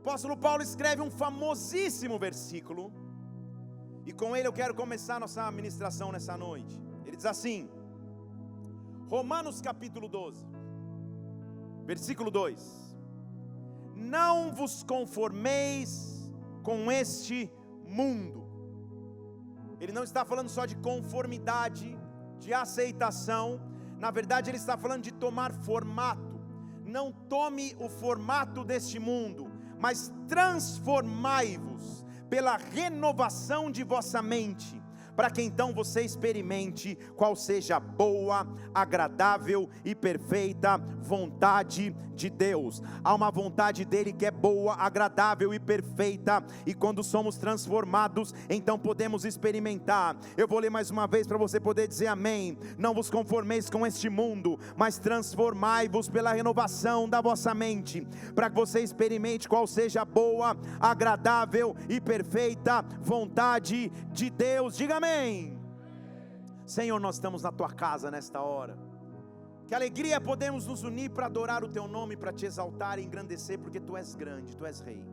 apóstolo Paulo escreve um famosíssimo versículo, e com ele eu quero começar nossa ministração nessa noite. Ele diz assim, Romanos capítulo 12, versículo 2: não vos conformeis com este mundo. Ele não está falando só de conformidade, de aceitação. Na verdade ele está falando de tomar formato. Não tome o formato deste mundo, mas transformai-vos pela renovação de vossa mente, para que então você experimente qual seja a boa, agradável e perfeita vontade de Deus. Há uma vontade dele que é boa, agradável e perfeita, e quando somos transformados, então podemos experimentar. Eu vou ler mais uma vez para você poder dizer amém. Não vos conformeis com este mundo, mas transformai-vos pela renovação da vossa mente, para que você experimente qual seja a boa, agradável e perfeita vontade de Deus. Diga amém. Senhor, nós estamos na tua casa nesta hora. Que alegria podemos nos unir para adorar o teu nome, para te exaltar e engrandecer, porque tu és grande, tu és rei.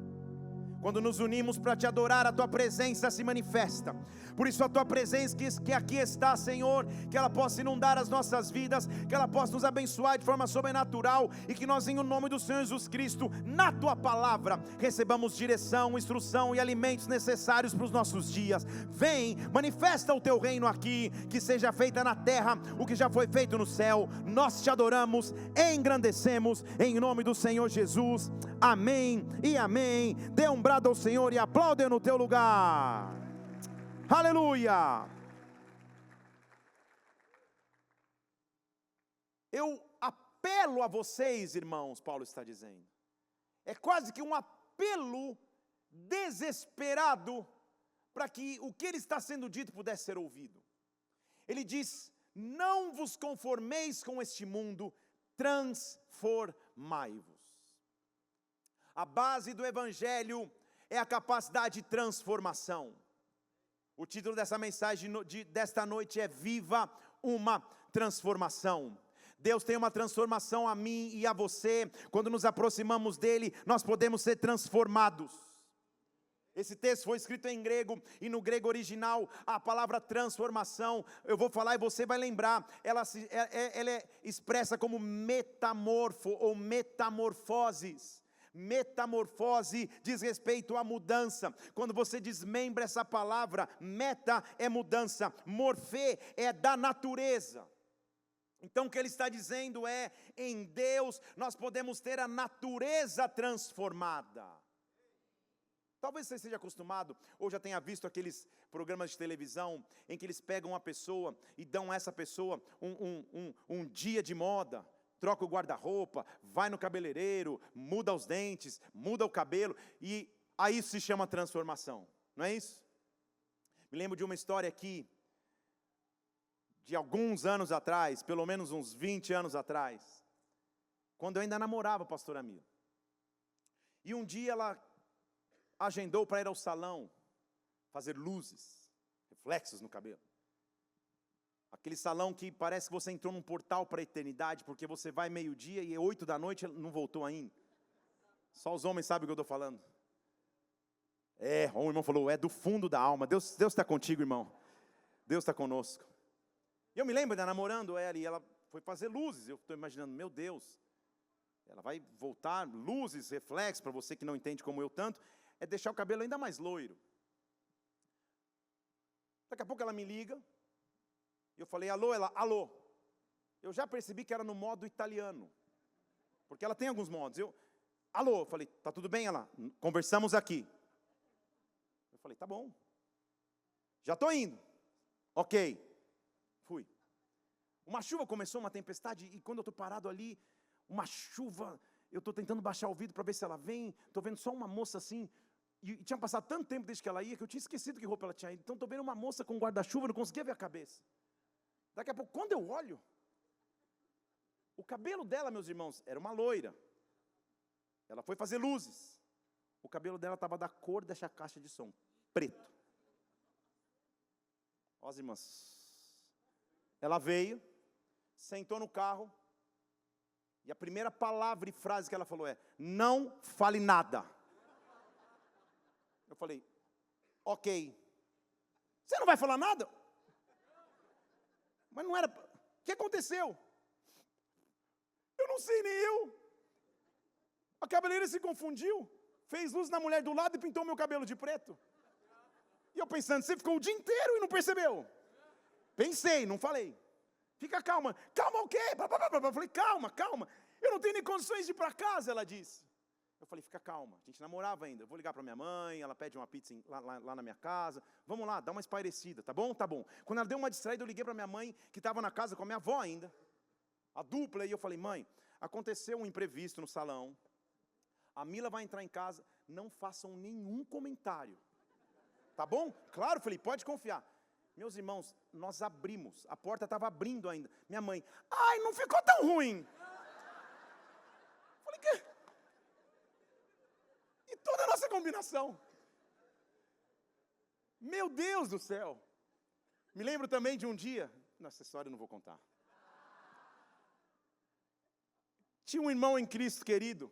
Quando nos unimos para te adorar, a tua presença se manifesta. Por isso a tua presença que aqui está, Senhor, que ela possa inundar as nossas vidas, que ela possa nos abençoar de forma sobrenatural, e que nós, em o nome do Senhor Jesus Cristo, na tua palavra, recebamos direção, instrução e alimentos necessários para os nossos dias. Vem, manifesta o teu reino aqui, que seja feita na terra o que já foi feito no céu. Nós te adoramos, engrandecemos, em nome do Senhor Jesus. Amém e amém. Dê um brado ao Senhor e aplaude no teu lugar. Aleluia. Eu apelo a vocês, irmãos, Paulo está dizendo. É quase que um apelo desesperado para que o que ele está sendo dito pudesse ser ouvido. Ele diz: não vos conformeis com este mundo, transformai-vos. A base do evangelho é a capacidade de transformação. O título dessa mensagem desta noite é Viva uma Transformação. Deus tem uma transformação a mim e a você. Quando nos aproximamos dele, nós podemos ser transformados. Esse texto foi escrito em grego, e no grego original a palavra transformação, eu vou falar e você vai lembrar, ela é expressa como metamorfo ou metamorfoses. Metamorfose diz respeito à mudança. Quando você desmembra essa palavra, meta é mudança, morfê é da natureza. Então o que ele está dizendo é, em Deus nós podemos ter a natureza transformada. Talvez você esteja acostumado, ou já tenha visto aqueles programas de televisão, em que eles pegam uma pessoa e dão a essa pessoa um dia de moda. Troca o guarda-roupa, vai no cabeleireiro, muda os dentes, muda o cabelo, e aí isso se chama transformação, não é isso? Me lembro de uma história aqui, de alguns anos atrás, pelo menos uns 20 anos atrás, quando eu ainda namorava a pastora Mila. E um dia ela agendou para ir ao salão, fazer luzes, reflexos no cabelo. Aquele salão que parece que você entrou num portal para a eternidade, porque você vai meio-dia e 8 da noite não voltou ainda. Só os homens sabem o que eu estou falando. O irmão falou, é do fundo da alma. Deus está contigo, irmão. Deus está conosco. E eu me lembro de namorando ela, e ela foi fazer luzes. Eu estou imaginando, meu Deus, ela vai voltar, luzes, reflexos, para você que não entende como eu tanto, é deixar o cabelo ainda mais loiro. Daqui a pouco ela me liga. Eu falei, alô, ela, alô. Eu já percebi que era no modo italiano, porque ela tem alguns modos. Alô, eu falei, tá tudo bem? Ela, conversamos aqui. Eu falei, tá bom. Já estou indo. Ok. Fui. Uma chuva começou, uma tempestade, e quando eu estou parado ali, uma chuva, eu estou tentando baixar o vidro para ver se ela vem, estou vendo só uma moça assim, e tinha passado tanto tempo desde que ela ia, que eu tinha esquecido que roupa ela tinha ido. Então estou vendo uma moça com guarda-chuva, não conseguia ver a cabeça. Daqui a pouco, quando eu olho, o cabelo dela, meus irmãos, era uma loira. Ela foi fazer luzes. O cabelo dela estava da cor dessa caixa de som, preto. Ó, as irmãs. Ela veio, sentou no carro, e a primeira palavra e frase que ela falou é, não fale nada. falei, ok. Você não vai falar nada? Mas não era... O que aconteceu? Eu não sei, nem eu. A cabeleireira se confundiu, fez luz na mulher do lado e pintou meu cabelo de preto. E eu pensando, você ficou o dia inteiro e não percebeu? Pensei, não falei. Fica calma. Calma o quê? Eu falei, calma. Eu não tenho nem condições de ir para casa, ela disse. Eu falei, fica calma. A gente namorava ainda. Eu vou ligar para minha mãe, ela pede uma pizza lá na minha casa. Vamos lá, dá uma espairecida, tá bom? Tá bom. Quando ela deu uma distraída, eu liguei para minha mãe, que estava na casa com a minha avó ainda. A dupla, e eu falei, mãe, aconteceu um imprevisto no salão. A Mila vai entrar em casa, não façam nenhum comentário. Tá bom? Claro, falei, pode confiar. Meus irmãos, nós abrimos, a porta estava abrindo ainda. Minha mãe, ai, não ficou tão ruim. Falei, que? E toda a nossa combinação. Meu Deus do céu. Me lembro também de um dia, essa história eu não vou contar. Tinha um irmão em Cristo querido,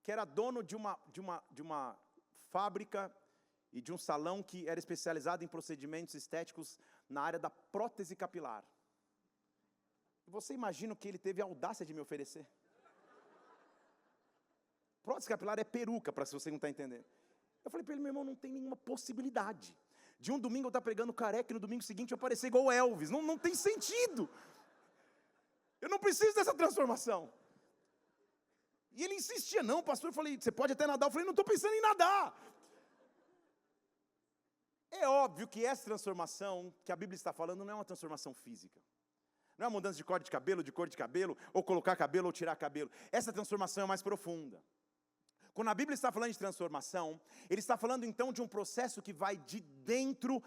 que era dono de uma fábrica e de um salão que era especializado em procedimentos estéticos na área da prótese capilar. Você imagina o que ele teve a audácia de me oferecer? Prótese capilar é peruca, para se você não está entendendo. Eu falei para ele, meu irmão, não tem nenhuma possibilidade. De um domingo eu estar pregando careca e no domingo seguinte eu aparecer igual o Elvis. Não tem sentido. Eu não preciso dessa transformação. E ele insistia, não, pastor, eu falei, você pode até nadar. Eu falei, não estou pensando em nadar. É óbvio que essa transformação que a Bíblia está falando não é uma transformação física. Não é uma mudança de cor de cabelo, ou colocar cabelo ou tirar cabelo. Essa transformação é mais profunda. Quando a Bíblia está falando de transformação, ele está falando então de um processo que vai de dentro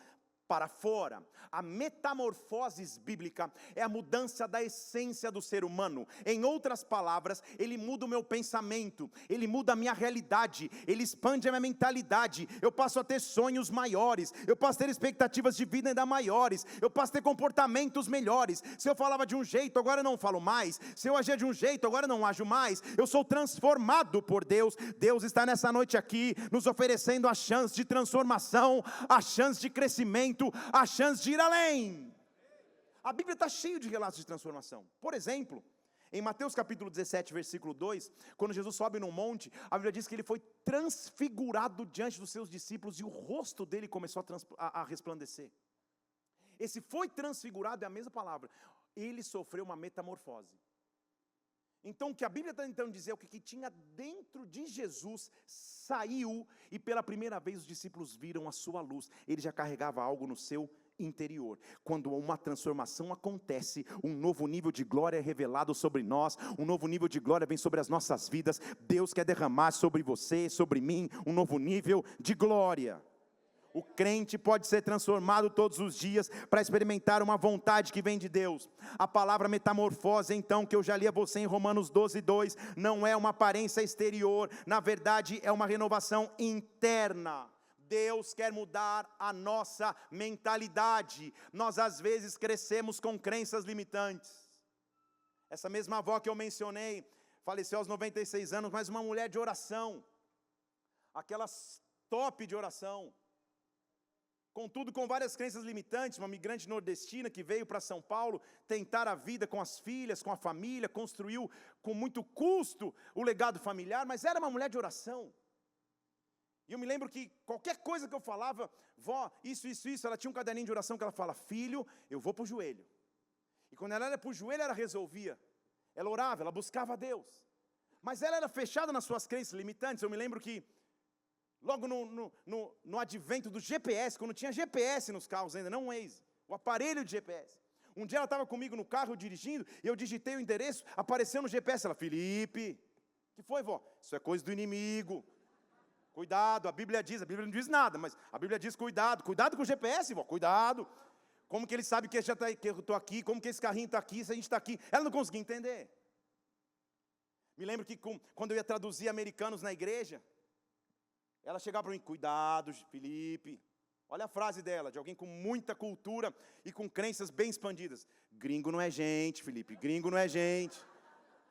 para fora. A metamorfose bíblica é a mudança da essência do ser humano. Em outras palavras, ele muda o meu pensamento, ele muda a minha realidade, ele expande a minha mentalidade. Eu passo a ter sonhos maiores, eu passo a ter expectativas de vida ainda maiores, eu passo a ter comportamentos melhores. Se eu falava de um jeito, agora eu não falo mais. Se eu agia de um jeito, agora eu não ajo mais. Eu sou transformado por Deus. Deus está nessa noite aqui, nos oferecendo a chance de transformação, a chance de crescimento, a chance de ir além. A Bíblia está cheia de relatos de transformação. Por exemplo, em Mateus capítulo 17, versículo 2, quando Jesus sobe num monte, a Bíblia diz que ele foi transfigurado diante dos seus discípulos e o rosto dele começou a resplandecer. Esse foi transfigurado é a mesma palavra. Ele sofreu uma metamorfose. Então o que a Bíblia está tentando dizer é o que tinha dentro de Jesus saiu, e pela primeira vez os discípulos viram a sua luz. Ele já carregava algo no seu interior. Quando uma transformação acontece, um novo nível de glória é revelado sobre nós, um novo nível de glória vem sobre as nossas vidas. Deus quer derramar sobre você, sobre mim, um novo nível de glória. O crente pode ser transformado todos os dias para experimentar uma vontade que vem de Deus. A palavra metamorfose, então, que eu já li a você em Romanos 12, 2, não é uma aparência exterior, na verdade é uma renovação interna. Deus quer mudar a nossa mentalidade. Nós às vezes crescemos com crenças limitantes. Essa mesma avó que eu mencionei, faleceu aos 96 anos, mas uma mulher de oração, aquelas top de oração. Contudo, com várias crenças limitantes, uma migrante nordestina que veio para São Paulo tentar a vida com as filhas, com a família, construiu com muito custo o legado familiar, mas era uma mulher de oração. E eu me lembro que qualquer coisa que eu falava, vó, isso, ela tinha um caderninho de oração que ela fala, filho, eu vou para o joelho. E quando ela era para o joelho, ela resolvia. Ela orava, ela buscava a Deus. Mas ela era fechada nas suas crenças limitantes. Eu me lembro que logo no advento do GPS, quando tinha GPS nos carros ainda, não o Waze, o aparelho de GPS. Um dia ela estava comigo no carro dirigindo, e eu digitei o endereço, apareceu no GPS, ela, Felipe, que foi, vó? Isso é coisa do inimigo. Cuidado, a Bíblia não diz nada, mas a Bíblia diz cuidado com o GPS, vó, cuidado. Como que ele sabe que eu estou aqui, como que esse carrinho está aqui, se a gente está aqui? Ela não conseguia entender. Me lembro que quando eu ia traduzir americanos na igreja, ela chegava para mim, cuidado, Felipe. Olha a frase dela, de alguém com muita cultura e com crenças bem expandidas. Gringo não é gente, Felipe, gringo não é gente.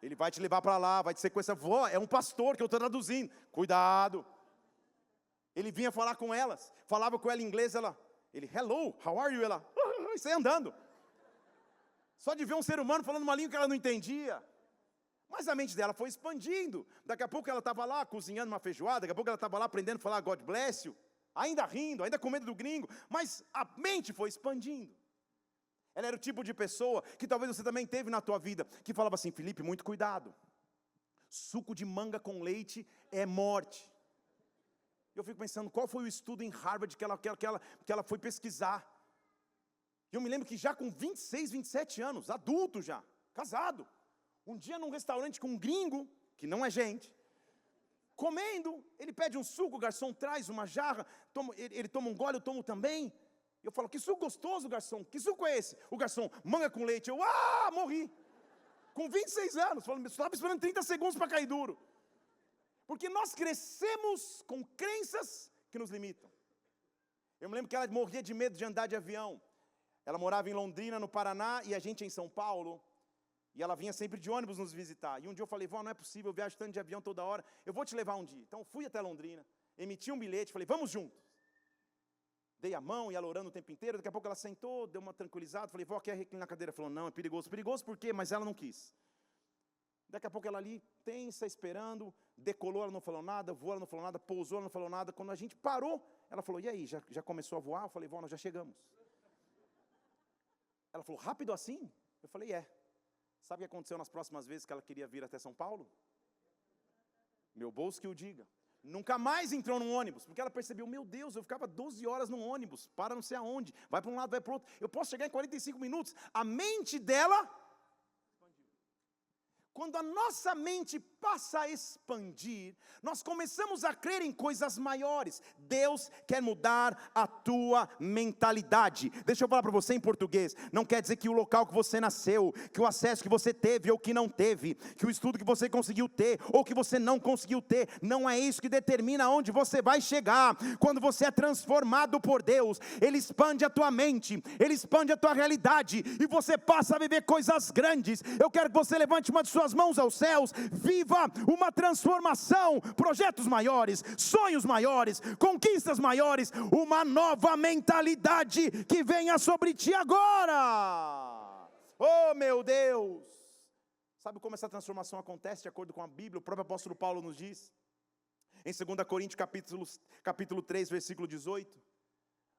Ele vai te levar para lá, vai te sequestrar. Vó, é um pastor que eu estou traduzindo. Cuidado. Ele vinha falar com elas, falava com ela em inglês, ele, hello, how are you? Ela, e saia andando. Só de ver um ser humano falando uma língua que ela não entendia. Mas a mente dela foi expandindo. Daqui a pouco ela estava lá cozinhando uma feijoada, daqui a pouco ela estava lá aprendendo a falar God bless you, ainda rindo, ainda com medo do gringo, mas a mente foi expandindo. Ela era o tipo de pessoa que talvez você também teve na tua vida, que falava assim, Felipe, muito cuidado, suco de manga com leite é morte. Eu fico pensando, qual foi o estudo em Harvard que ela foi pesquisar? E eu me lembro que já com 26, 27 anos, adulto já, casado, um dia num restaurante com um gringo, que não é gente, comendo, ele pede um suco, o garçom traz uma jarra, ele toma um gole, eu tomo também. Eu falo, que suco gostoso, garçom, que suco é esse? O garçom, manga com leite, eu, morri. Com 26 anos, falando, estava esperando 30 segundos para cair duro. Porque nós crescemos com crenças que nos limitam. Eu me lembro que ela morria de medo de andar de avião. Ela morava em Londrina, no Paraná, e a gente em São Paulo. E ela vinha sempre de ônibus nos visitar. E um dia eu falei, vó, não é possível, eu viajo tanto de avião toda hora, eu vou te levar um dia. Então fui até Londrina, emiti um bilhete, falei, vamos juntos. Dei a mão e ela orando o tempo inteiro, daqui a pouco ela sentou, deu uma tranquilizada, falei, vó, quer reclinar na cadeira? Falou, não, é perigoso. Perigoso por quê? Mas ela não quis. Daqui a pouco ela ali, tensa, esperando, decolou, ela não falou nada, voou, ela não falou nada, pousou, ela não falou nada. Quando a gente parou, ela falou, e aí, já começou a voar? Eu falei, vó, nós já chegamos. Ela falou, rápido assim? Eu falei, é. Sabe o que aconteceu nas próximas vezes que ela queria vir até São Paulo? Meu bolso que o diga. Nunca mais entrou num ônibus, porque ela percebeu, meu Deus, eu ficava 12 horas num ônibus, para não sei aonde, vai para um lado, vai para o outro, eu posso chegar em 45 minutos. A mente dela expandiu. Quando a nossa mente passa a expandir, nós começamos a crer em coisas maiores. Deus quer mudar a tua mentalidade. Deixa eu falar para você em português. Não quer dizer que o local que você nasceu, que o acesso que você teve ou que não teve, que o estudo que você conseguiu ter ou que você não conseguiu ter, não é isso que determina onde você vai chegar. Quando você é transformado por Deus, Ele expande a tua mente, Ele expande a tua realidade e você passa a viver coisas grandes. Eu quero que você levante uma de suas mãos aos céus, viva uma transformação, projetos maiores, sonhos maiores, conquistas maiores, uma nova mentalidade que venha sobre ti agora. Oh meu Deus! Sabe como essa transformação acontece de acordo com a Bíblia? O próprio apóstolo Paulo nos diz, em 2 Coríntios capítulo 3, versículo 18,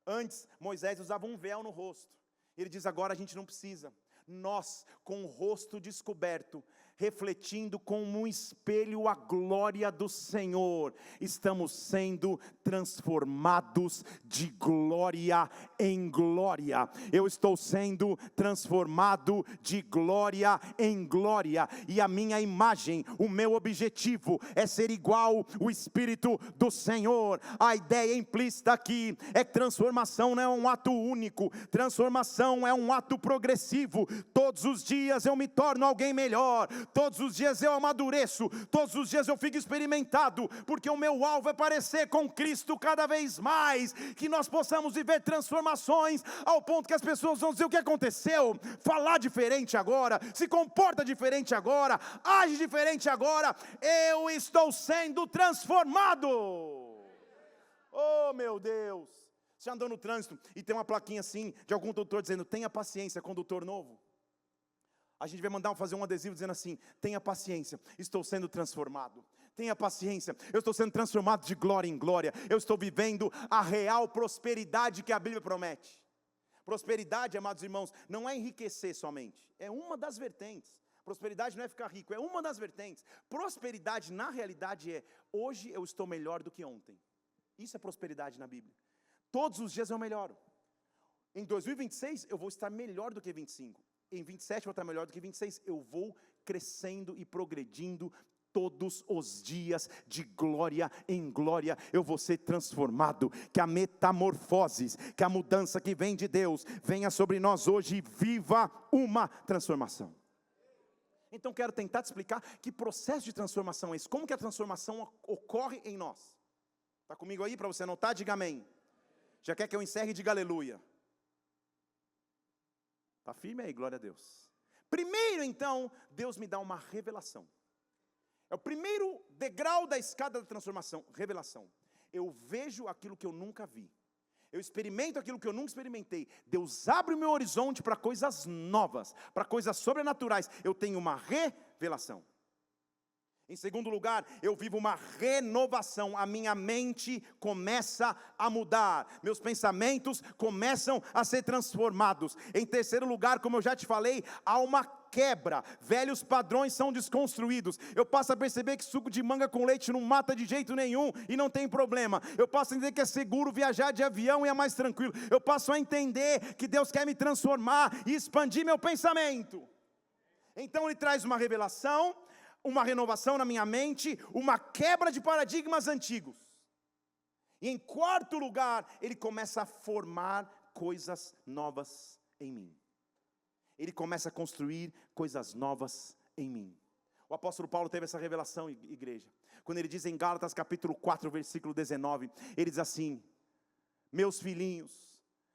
antes Moisés usava um véu no rosto, ele diz agora a gente não precisa, nós com o rosto descoberto, refletindo como um espelho a glória do Senhor, estamos sendo transformados de glória em glória. Eu estou sendo transformado de glória em glória, e a minha imagem, o meu objetivo é ser igual o Espírito do Senhor. A ideia implícita aqui é que transformação não é um ato único, transformação é um ato progressivo. Todos os dias eu me torno alguém melhor, todos os dias eu amadureço, todos os dias eu fico experimentado, porque o meu alvo é parecer com Cristo cada vez mais, que nós possamos viver transformações, ao ponto que as pessoas vão dizer o que aconteceu, falar diferente agora, se comporta diferente agora, age diferente agora, eu estou sendo transformado. Oh meu Deus! Você andou no trânsito e tem uma plaquinha assim, de algum doutor dizendo, tenha paciência, condutor novo. A gente vai mandar fazer um adesivo dizendo assim, tenha paciência, estou sendo transformado. Tenha paciência, eu estou sendo transformado de glória em glória. Eu estou vivendo a real prosperidade que a Bíblia promete. Prosperidade, amados irmãos, não é enriquecer somente, é uma das vertentes. Prosperidade não é ficar rico, é uma das vertentes. Prosperidade na realidade é, hoje eu estou melhor do que ontem. Isso é prosperidade na Bíblia. Todos os dias eu melhoro. Em 2026 eu vou estar melhor do que 25. Em 27 eu vou estar melhor do que 26. Eu vou crescendo e progredindo todos os dias, de glória em glória. Eu vou ser transformado. Que a metamorfose, que a mudança que vem de Deus venha sobre nós hoje e viva uma transformação. Então quero tentar te explicar que processo de transformação é esse. Como que a transformação ocorre em nós? Está comigo aí para você anotar? Diga amém. Já quer que eu encerre? Diga aleluia. Está firme aí, glória a Deus. Primeiro então, Deus me dá uma revelação. É o primeiro degrau da escada da transformação, revelação. Eu vejo aquilo que eu nunca vi. Eu experimento aquilo que eu nunca experimentei. Deus abre o meu horizonte para coisas novas, para coisas sobrenaturais. Eu tenho uma revelação. Em segundo lugar, eu vivo uma renovação. A minha mente começa a mudar. Meus pensamentos começam a ser transformados. Em terceiro lugar, como eu já te falei, há uma quebra. Velhos padrões são desconstruídos. Eu passo a perceber que suco de manga com leite não mata de jeito nenhum e não tem problema. Eu passo a entender que é seguro viajar de avião e é mais tranquilo. Eu passo a entender que Deus quer me transformar e expandir meu pensamento. Então Ele traz uma revelação, uma renovação na minha mente, uma quebra de paradigmas antigos. E em quarto lugar, Ele começa a formar coisas novas em mim. Ele começa a construir coisas novas em mim. O apóstolo Paulo teve essa revelação, igreja, quando ele diz em Gálatas capítulo 4, versículo 19, ele diz assim: meus filhinhos,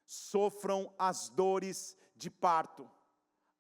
sofram as dores de parto,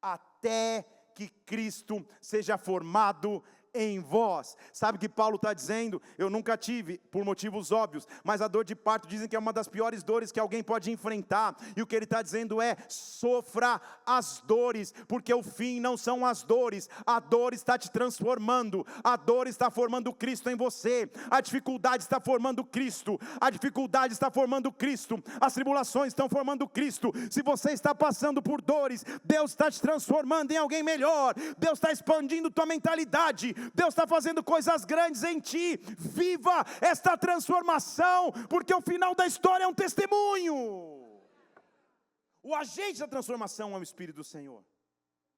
até que Cristo seja formado em vós. Sabe o que Paulo está dizendo? Eu nunca tive, por motivos óbvios, mas a dor de parto dizem que é uma das piores dores que alguém pode enfrentar, e o que ele está dizendo é: sofra as dores, porque o fim não são as dores, a dor está te transformando, a dor está formando Cristo em você, a dificuldade está formando Cristo, a dificuldade está formando Cristo, as tribulações estão formando Cristo. Se você está passando por dores, Deus está te transformando em alguém melhor, Deus está expandindo tua mentalidade, Deus está fazendo coisas grandes em ti. Viva esta transformação, porque o final da história é um testemunho. O agente da transformação é o Espírito do Senhor.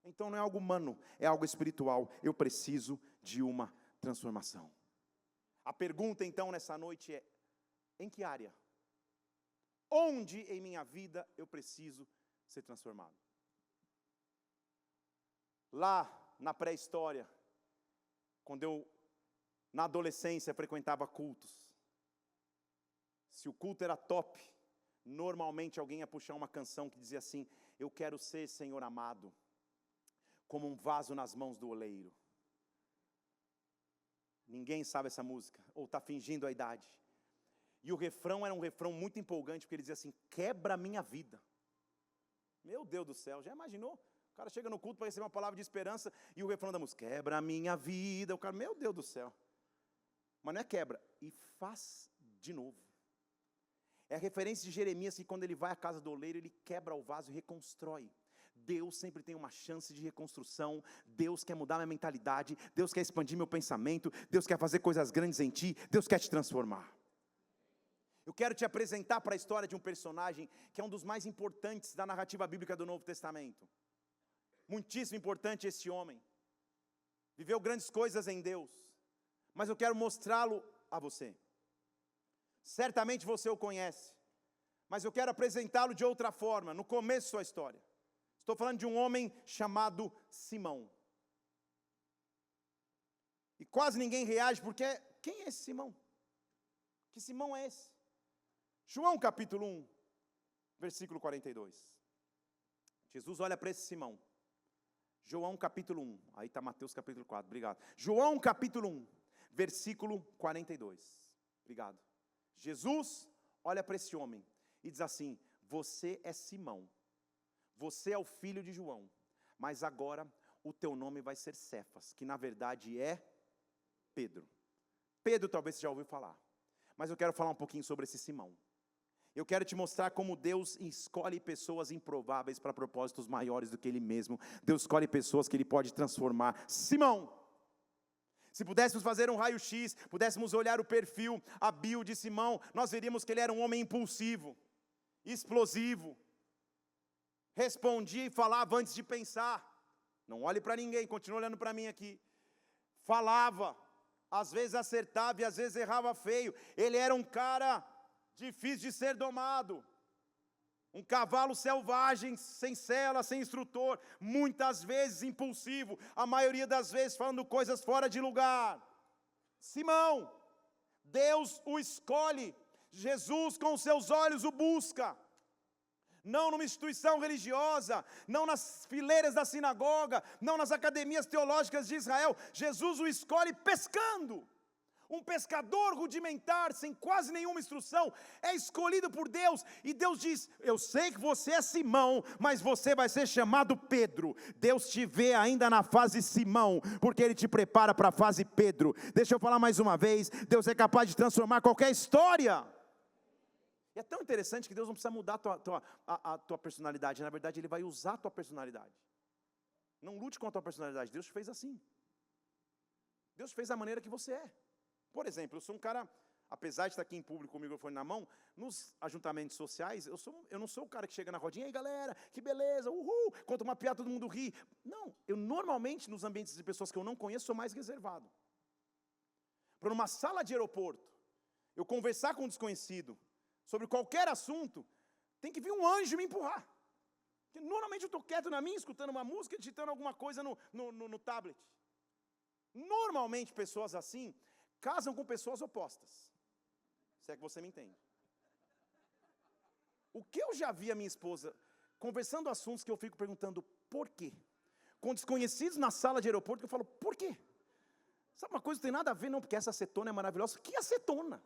Então não é algo humano, é algo espiritual. Eu preciso de uma transformação. A pergunta então nessa noite é: em que área? Onde em minha vida eu preciso ser transformado? Lá na pré-história, quando eu, na adolescência, frequentava cultos, se o culto era top, normalmente alguém ia puxar uma canção que dizia assim: eu quero ser, Senhor amado, como um vaso nas mãos do oleiro. Ninguém sabe essa música, ou está fingindo a idade. E o refrão era um refrão muito empolgante, porque ele dizia assim: quebra a minha vida. Meu Deus do céu, já imaginou? O cara chega no culto para receber uma palavra de esperança, e o refrão da música: quebra a minha vida. O cara, meu Deus do céu. Mas não é quebra, e faz de novo. É a referência de Jeremias, que quando ele vai à casa do oleiro, ele quebra o vaso e reconstrói. Deus sempre tem uma chance de reconstrução. Deus quer mudar minha mentalidade, Deus quer expandir meu pensamento, Deus quer fazer coisas grandes em ti, Deus quer te transformar. Eu quero te apresentar para a história de um personagem que é um dos mais importantes da narrativa bíblica do Novo Testamento. Muitíssimo importante esse homem, viveu grandes coisas em Deus, mas eu quero mostrá-lo a você. Certamente você o conhece, mas eu quero apresentá-lo de outra forma, no começo da sua história. Estou falando de um homem chamado Simão. E quase ninguém reage, porque quem é esse Simão? Que Simão é esse? João capítulo 1, versículo 42. Jesus olha para esse Simão. João capítulo 1, aí está Mateus capítulo 4, obrigado. João capítulo 1, versículo 42, obrigado. Jesus olha para esse homem e diz assim: você é Simão, você é o filho de João, mas agora o teu nome vai ser Cefas, que na verdade é Pedro. Pedro talvez você já ouviu falar, mas eu quero falar um pouquinho sobre esse Simão. Eu quero te mostrar como Deus escolhe pessoas improváveis para propósitos maiores do que Ele mesmo. Deus escolhe pessoas que Ele pode transformar. Simão, se pudéssemos fazer um raio-x, pudéssemos olhar o perfil, a bio de Simão, nós veríamos que ele era um homem impulsivo, explosivo, respondia e falava antes de pensar. Não olhe para ninguém, continua olhando para mim aqui. Falava, às vezes acertava e às vezes errava feio. Ele era um cara difícil de ser domado, um cavalo selvagem, sem sela, sem instrutor, muitas vezes impulsivo, a maioria das vezes falando coisas fora de lugar. Simão, Deus o escolhe, Jesus com os seus olhos o busca, não numa instituição religiosa, não nas fileiras da sinagoga, não nas academias teológicas de Israel. Jesus o escolhe pescando. Um pescador rudimentar, sem quase nenhuma instrução, é escolhido por Deus, e Deus diz: eu sei que você é Simão, mas você vai ser chamado Pedro. Deus te vê ainda na fase Simão, porque Ele te prepara para a fase Pedro. Deixa eu falar mais uma vez, Deus é capaz de transformar qualquer história. E é tão interessante que Deus não precisa mudar a tua personalidade, na verdade Ele vai usar a tua personalidade. Não lute com a tua personalidade, Deus te fez assim. Deus fez da maneira que você é. Por exemplo, eu sou um cara, apesar de estar aqui em público com o microfone na mão, nos ajuntamentos sociais, eu não sou o cara que chega na rodinha, e aí galera, que beleza, uhul, conta uma piada, todo mundo ri. Não, eu normalmente, nos ambientes de pessoas que eu não conheço, sou mais reservado. Para numa sala de aeroporto, eu conversar com um desconhecido, sobre qualquer assunto, tem que vir um anjo me empurrar. Porque normalmente eu estou quieto na minha, escutando uma música, digitando alguma coisa no tablet. Normalmente pessoas assim casam com pessoas opostas, se é que você me entende. O que eu já vi a minha esposa conversando assuntos que eu fico perguntando por quê? Com desconhecidos na sala de aeroporto, que eu falo, por quê? Sabe uma coisa que não tem nada a ver, não, porque essa acetona é maravilhosa. Que acetona?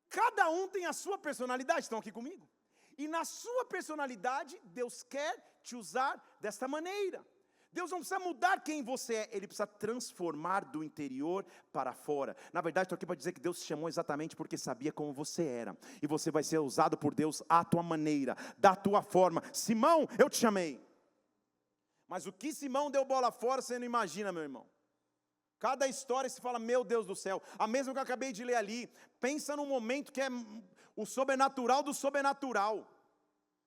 Cada um tem a sua personalidade, estão aqui comigo? E na sua personalidade, Deus quer te usar desta maneira. Deus não precisa mudar quem você é, Ele precisa transformar do interior para fora. Na verdade, estou aqui para dizer que Deus te chamou exatamente porque sabia como você era. E você vai ser usado por Deus à tua maneira, da tua forma. Simão, eu te chamei. Mas o que Simão deu bola fora, você não imagina, meu irmão. Cada história se fala, meu Deus do céu. A mesma que eu acabei de ler ali. Pensa num momento que é o sobrenatural do sobrenatural.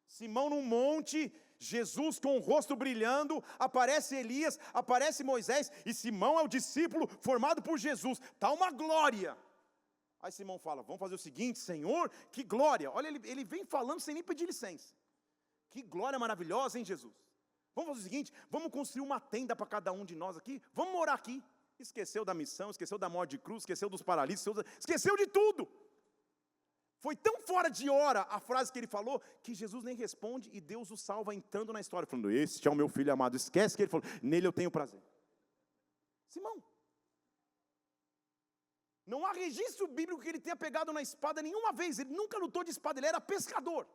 Simão num monte, Jesus com o rosto brilhando, aparece Elias, aparece Moisés, e Simão é o discípulo formado por Jesus. Está uma glória. Aí Simão fala, vamos fazer o seguinte, Senhor, que glória. Olha, ele vem falando sem nem pedir licença. Que glória maravilhosa, hein, Jesus. Vamos fazer o seguinte, vamos construir uma tenda para cada um de nós aqui, vamos morar aqui. Esqueceu da missão, esqueceu da morte de cruz, esqueceu dos paralíticos, esqueceu de tudo. Foi tão fora de hora a frase que ele falou, que Jesus nem responde e Deus o salva entrando na história, falando, este é o meu filho amado. Esquece que ele falou, nele eu tenho prazer. Simão. Não há registro bíblico que ele tenha pegado na espada nenhuma vez, ele nunca lutou de espada, ele era pescador.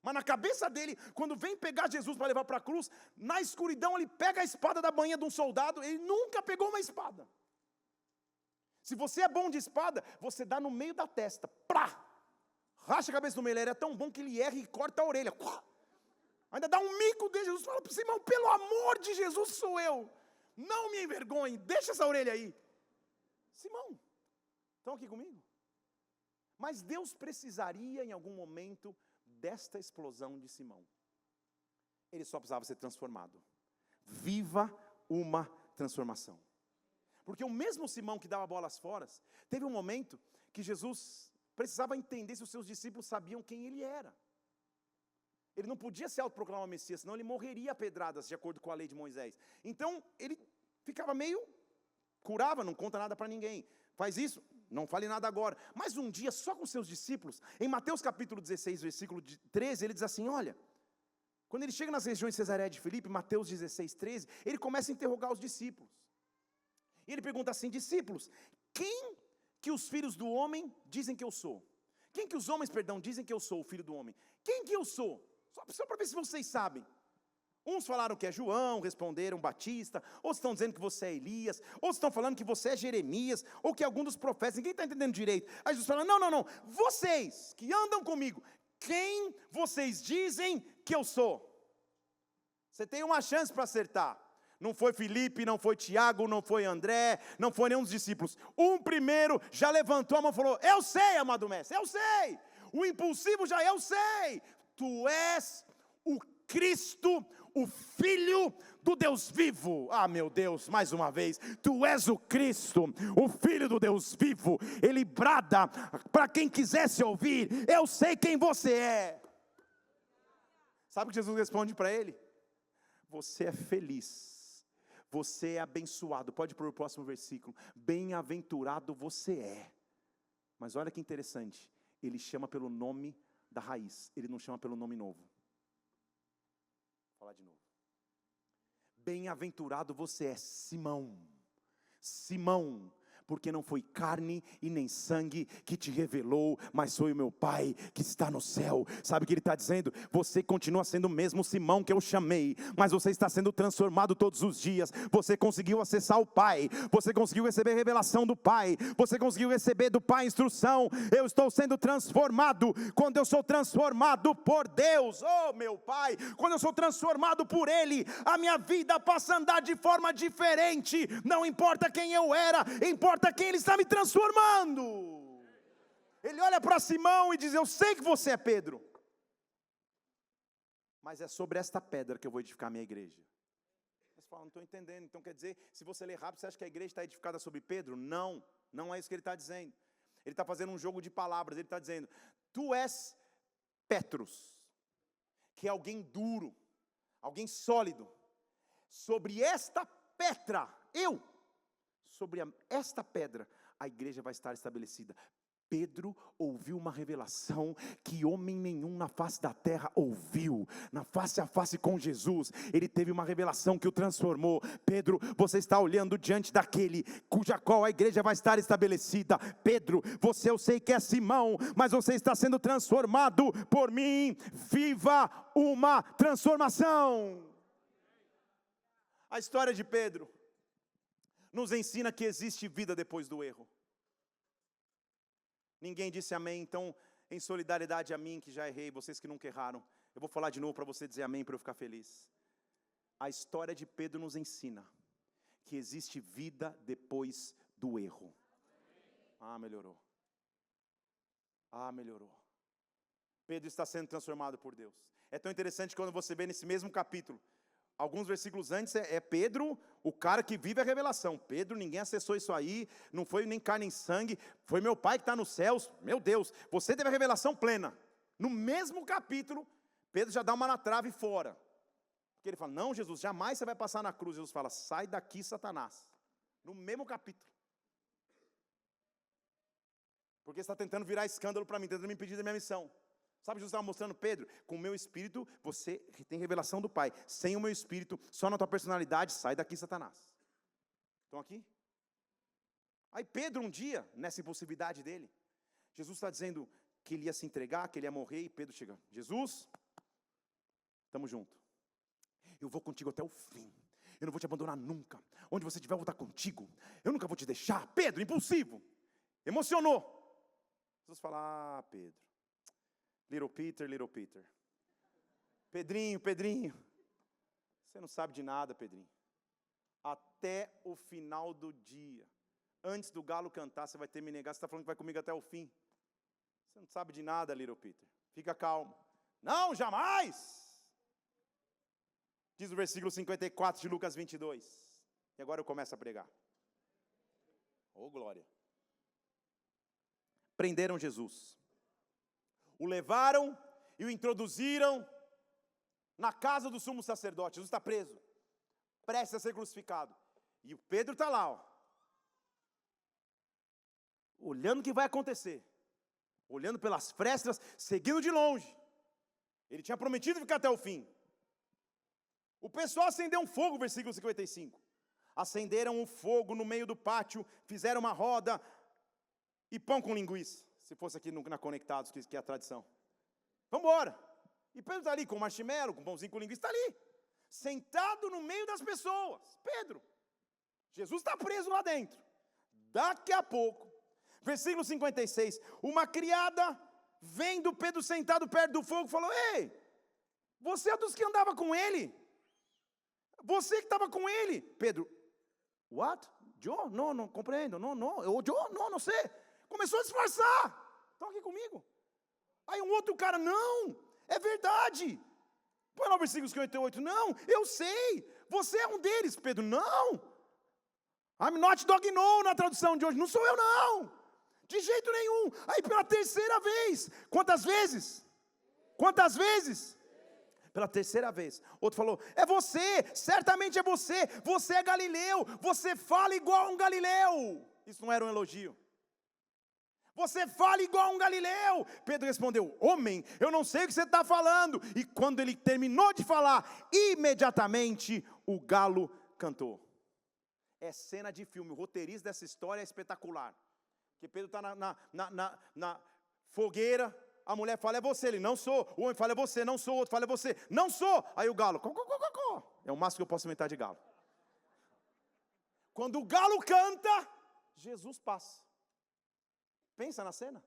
Mas na cabeça dele, quando vem pegar Jesus para levar para a cruz, na escuridão ele pega a espada da banha de um soldado, ele nunca pegou uma espada. Se você é bom de espada, você dá no meio da testa, prá, racha a cabeça no meio, ele é tão bom que ele erra e corta a orelha, ainda dá um mico de Jesus, fala para o Simão, pelo amor de Jesus sou eu, não me envergonhe, deixa essa orelha aí. Simão, estão aqui comigo? Mas Deus precisaria em algum momento desta explosão de Simão. Ele só precisava ser transformado. Viva uma transformação. Porque o mesmo Simão que dava bolas fora, teve um momento que Jesus precisava entender se os seus discípulos sabiam quem ele era. Ele não podia se autoproclamar Messias, senão ele morreria a pedradas, de acordo com a lei de Moisés. Então, ele ficava meio, curava, não conta nada para ninguém. Faz isso, não fale nada agora. Mas um dia, só com seus discípulos, em Mateus capítulo 16, versículo 13, ele diz assim, olha, quando ele chega nas regiões de Cesareia de Filipe, Mateus 16, 13, ele começa a interrogar os discípulos. E ele pergunta assim, discípulos, quem que os filhos do homem dizem que eu sou? Quem que os homens, dizem que eu sou o filho do homem? Quem que eu sou? Só para ver se vocês sabem. Uns falaram que é João, responderam Batista, outros estão dizendo que você é Elias, outros estão falando que você é Jeremias, ou que é algum dos profetas, ninguém está entendendo direito. Aí Jesus fala, não, vocês que andam comigo, quem vocês dizem que eu sou? Você tem uma chance para acertar. Não foi Filipe, não foi Tiago, não foi André, não foi nenhum dos discípulos. Um primeiro já levantou a mão e falou, eu sei, amado mestre, eu sei. O impulsivo já, eu sei. Tu és o Cristo, o Filho do Deus vivo. Ah, meu Deus, mais uma vez, tu és o Cristo, o Filho do Deus vivo. Ele brada para quem quisesse ouvir, eu sei quem você é. Sabe o que Jesus responde para ele? Você é feliz. Você é abençoado. Pode ir para o próximo versículo. Bem-aventurado você é. Mas olha que interessante. Ele chama pelo nome da raiz. Ele não chama pelo nome novo. Vou falar de novo. Bem-aventurado você é, Simão. Simão, porque não foi carne e nem sangue que te revelou, mas foi o meu Pai que está no céu. Sabe o que ele está dizendo? Você continua sendo o mesmo Simão que eu chamei, mas você está sendo transformado todos os dias. Você conseguiu acessar o Pai, você conseguiu receber a revelação do Pai, você conseguiu receber do Pai instrução. Eu estou sendo transformado. Quando eu sou transformado por Deus, oh meu Pai, quando eu sou transformado por Ele, a minha vida passa a andar de forma diferente. Não importa quem eu era, importa quem Ele está me transformando. Ele olha para Simão e diz: eu sei que você é Pedro, mas é sobre esta pedra que eu vou edificar a minha igreja. Você fala: não estou entendendo. Então quer dizer, se você ler rápido, você acha que a igreja está edificada sobre Pedro? Não, não é isso que ele está dizendo. Ele está fazendo um jogo de palavras. Ele está dizendo: tu és Petros, que é alguém duro, alguém sólido. Sobre esta pedra, sobre esta pedra, a igreja vai estar estabelecida. Pedro ouviu uma revelação que homem nenhum na face da terra ouviu. Na face a face com Jesus, ele teve uma revelação que o transformou. Pedro, você está olhando diante daquele cuja qual a igreja vai estar estabelecida. Pedro, você, eu sei que é Simão, mas você está sendo transformado por mim. Viva uma transformação. A história de Pedro nos ensina que existe vida depois do erro. Ninguém disse amém, então, em solidariedade a mim que já errei, vocês que nunca erraram, eu vou falar de novo para você dizer amém, para eu ficar feliz. A história de Pedro nos ensina que existe vida depois do erro. Melhorou. Melhorou. Pedro está sendo transformado por Deus. É tão interessante quando você vê nesse mesmo capítulo, alguns versículos antes é Pedro, o cara que vive a revelação. Pedro, ninguém acessou isso aí, não foi nem carne nem sangue, foi meu Pai que está nos céus. Meu Deus, você teve a revelação plena. No mesmo capítulo, Pedro já dá uma na trave fora. Porque ele fala: não, Jesus, jamais você vai passar na cruz. Jesus fala: sai daqui, Satanás. No mesmo capítulo. Porque você está tentando virar escândalo para mim, tentando me impedir da minha missão. Sabe, Jesus estava mostrando: Pedro, com o meu espírito você tem revelação do Pai. Sem o meu espírito, só na tua personalidade, sai daqui, Satanás. Estão aqui? Aí Pedro um dia, nessa impulsividade dele, Jesus está dizendo que ele ia se entregar, que ele ia morrer, e Pedro chega: Jesus, estamos juntos. Eu vou contigo até o fim. Eu não vou te abandonar nunca. Onde você estiver, eu vou estar contigo. Eu nunca vou te deixar. Pedro, impulsivo. Emocionou. Jesus fala: Pedro. Little Peter. Pedrinho. Você não sabe de nada, Pedrinho. Até o final do dia. Antes do galo cantar, você vai ter me negar. Você está falando que vai comigo até o fim. Você não sabe de nada, Little Peter. Fica calmo. Não, jamais. Diz o versículo 54 de Lucas 22. E agora eu começo a pregar. Oh, glória. Prenderam Jesus. O levaram e o introduziram na casa do sumo sacerdote. Jesus está preso, prestes a ser crucificado. E o Pedro está lá, olhando o que vai acontecer, olhando pelas frestas, seguindo de longe. Ele tinha prometido ficar até o fim. O pessoal acendeu um fogo, versículo 55. Acenderam um fogo no meio do pátio, fizeram uma roda e pão com linguiça. Se fosse aqui na Conectados, que é a tradição. Vamos embora. E Pedro está ali com marshmallow, com pãozinho com linguiça, está ali, sentado no meio das pessoas. Pedro. Jesus está preso lá dentro. Daqui a pouco, versículo 56, uma criada, vendo Pedro sentado perto do fogo, falou: ei, você é dos que andava com ele? Você que estava com ele? Pedro: what? Eu não compreendo, não sei. Começou a disfarçar. Estão aqui comigo? Aí um outro cara: não, é verdade. Põe lá o versículo 58. Não, eu sei, você é um deles. Pedro: não, I'm not dog no, na tradução de hoje. Não sou eu não, de jeito nenhum. Aí pela terceira vez. Quantas vezes? Pela terceira vez, outro falou: é você, certamente é você. Você é galileu, você fala igual a um galileu. Isso não era um elogio. Você fala igual a um galileu. Pedro respondeu: homem, eu não sei o que você está falando. E quando ele terminou de falar, imediatamente o galo cantou. É cena de filme. O roteirista dessa história é espetacular. Porque Pedro está na fogueira. A mulher fala, é você. Ele, não sou. O homem fala, é você. Não sou. O outro fala, é você. Não sou. Aí o galo, é o máximo que eu posso inventar de galo. Quando o galo canta, Jesus passa. Pensa na cena.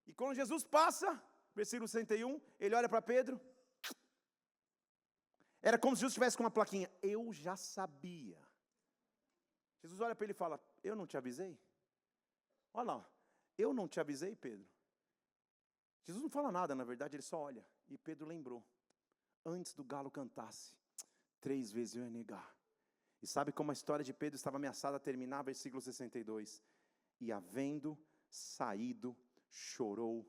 E quando Jesus passa, versículo 61, ele olha para Pedro. Era como se Jesus estivesse com uma plaquinha. Eu já sabia. Jesus olha para ele e fala, eu não te avisei? Olha lá, eu não te avisei, Pedro? Jesus não fala nada, na verdade, ele só olha. E Pedro lembrou. Antes do galo cantasse, 3 vezes eu ia negar. E sabe como a história de Pedro estava ameaçada a terminar? Versículo 62. E havendo saído, chorou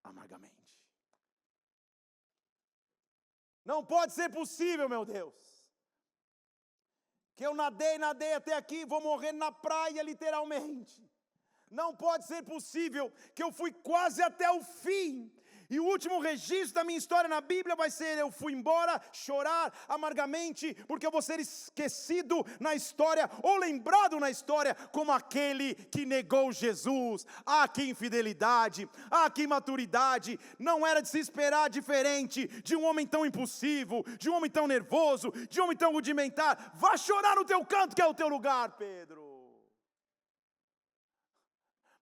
amargamente. Não pode ser possível, meu Deus, que eu nadei até aqui, vou morrer na praia literalmente. Não pode ser possível que eu fui quase até o fim. E o último registro da minha história na Bíblia vai ser, eu fui embora chorar amargamente, porque eu vou ser esquecido na história, ou lembrado na história, como aquele que negou Jesus. Ah, que infidelidade, ah, que imaturidade. Não era de se esperar diferente de um homem tão impulsivo, de um homem tão nervoso, de um homem tão rudimentar. Vá chorar no teu canto, que é o teu lugar, Pedro.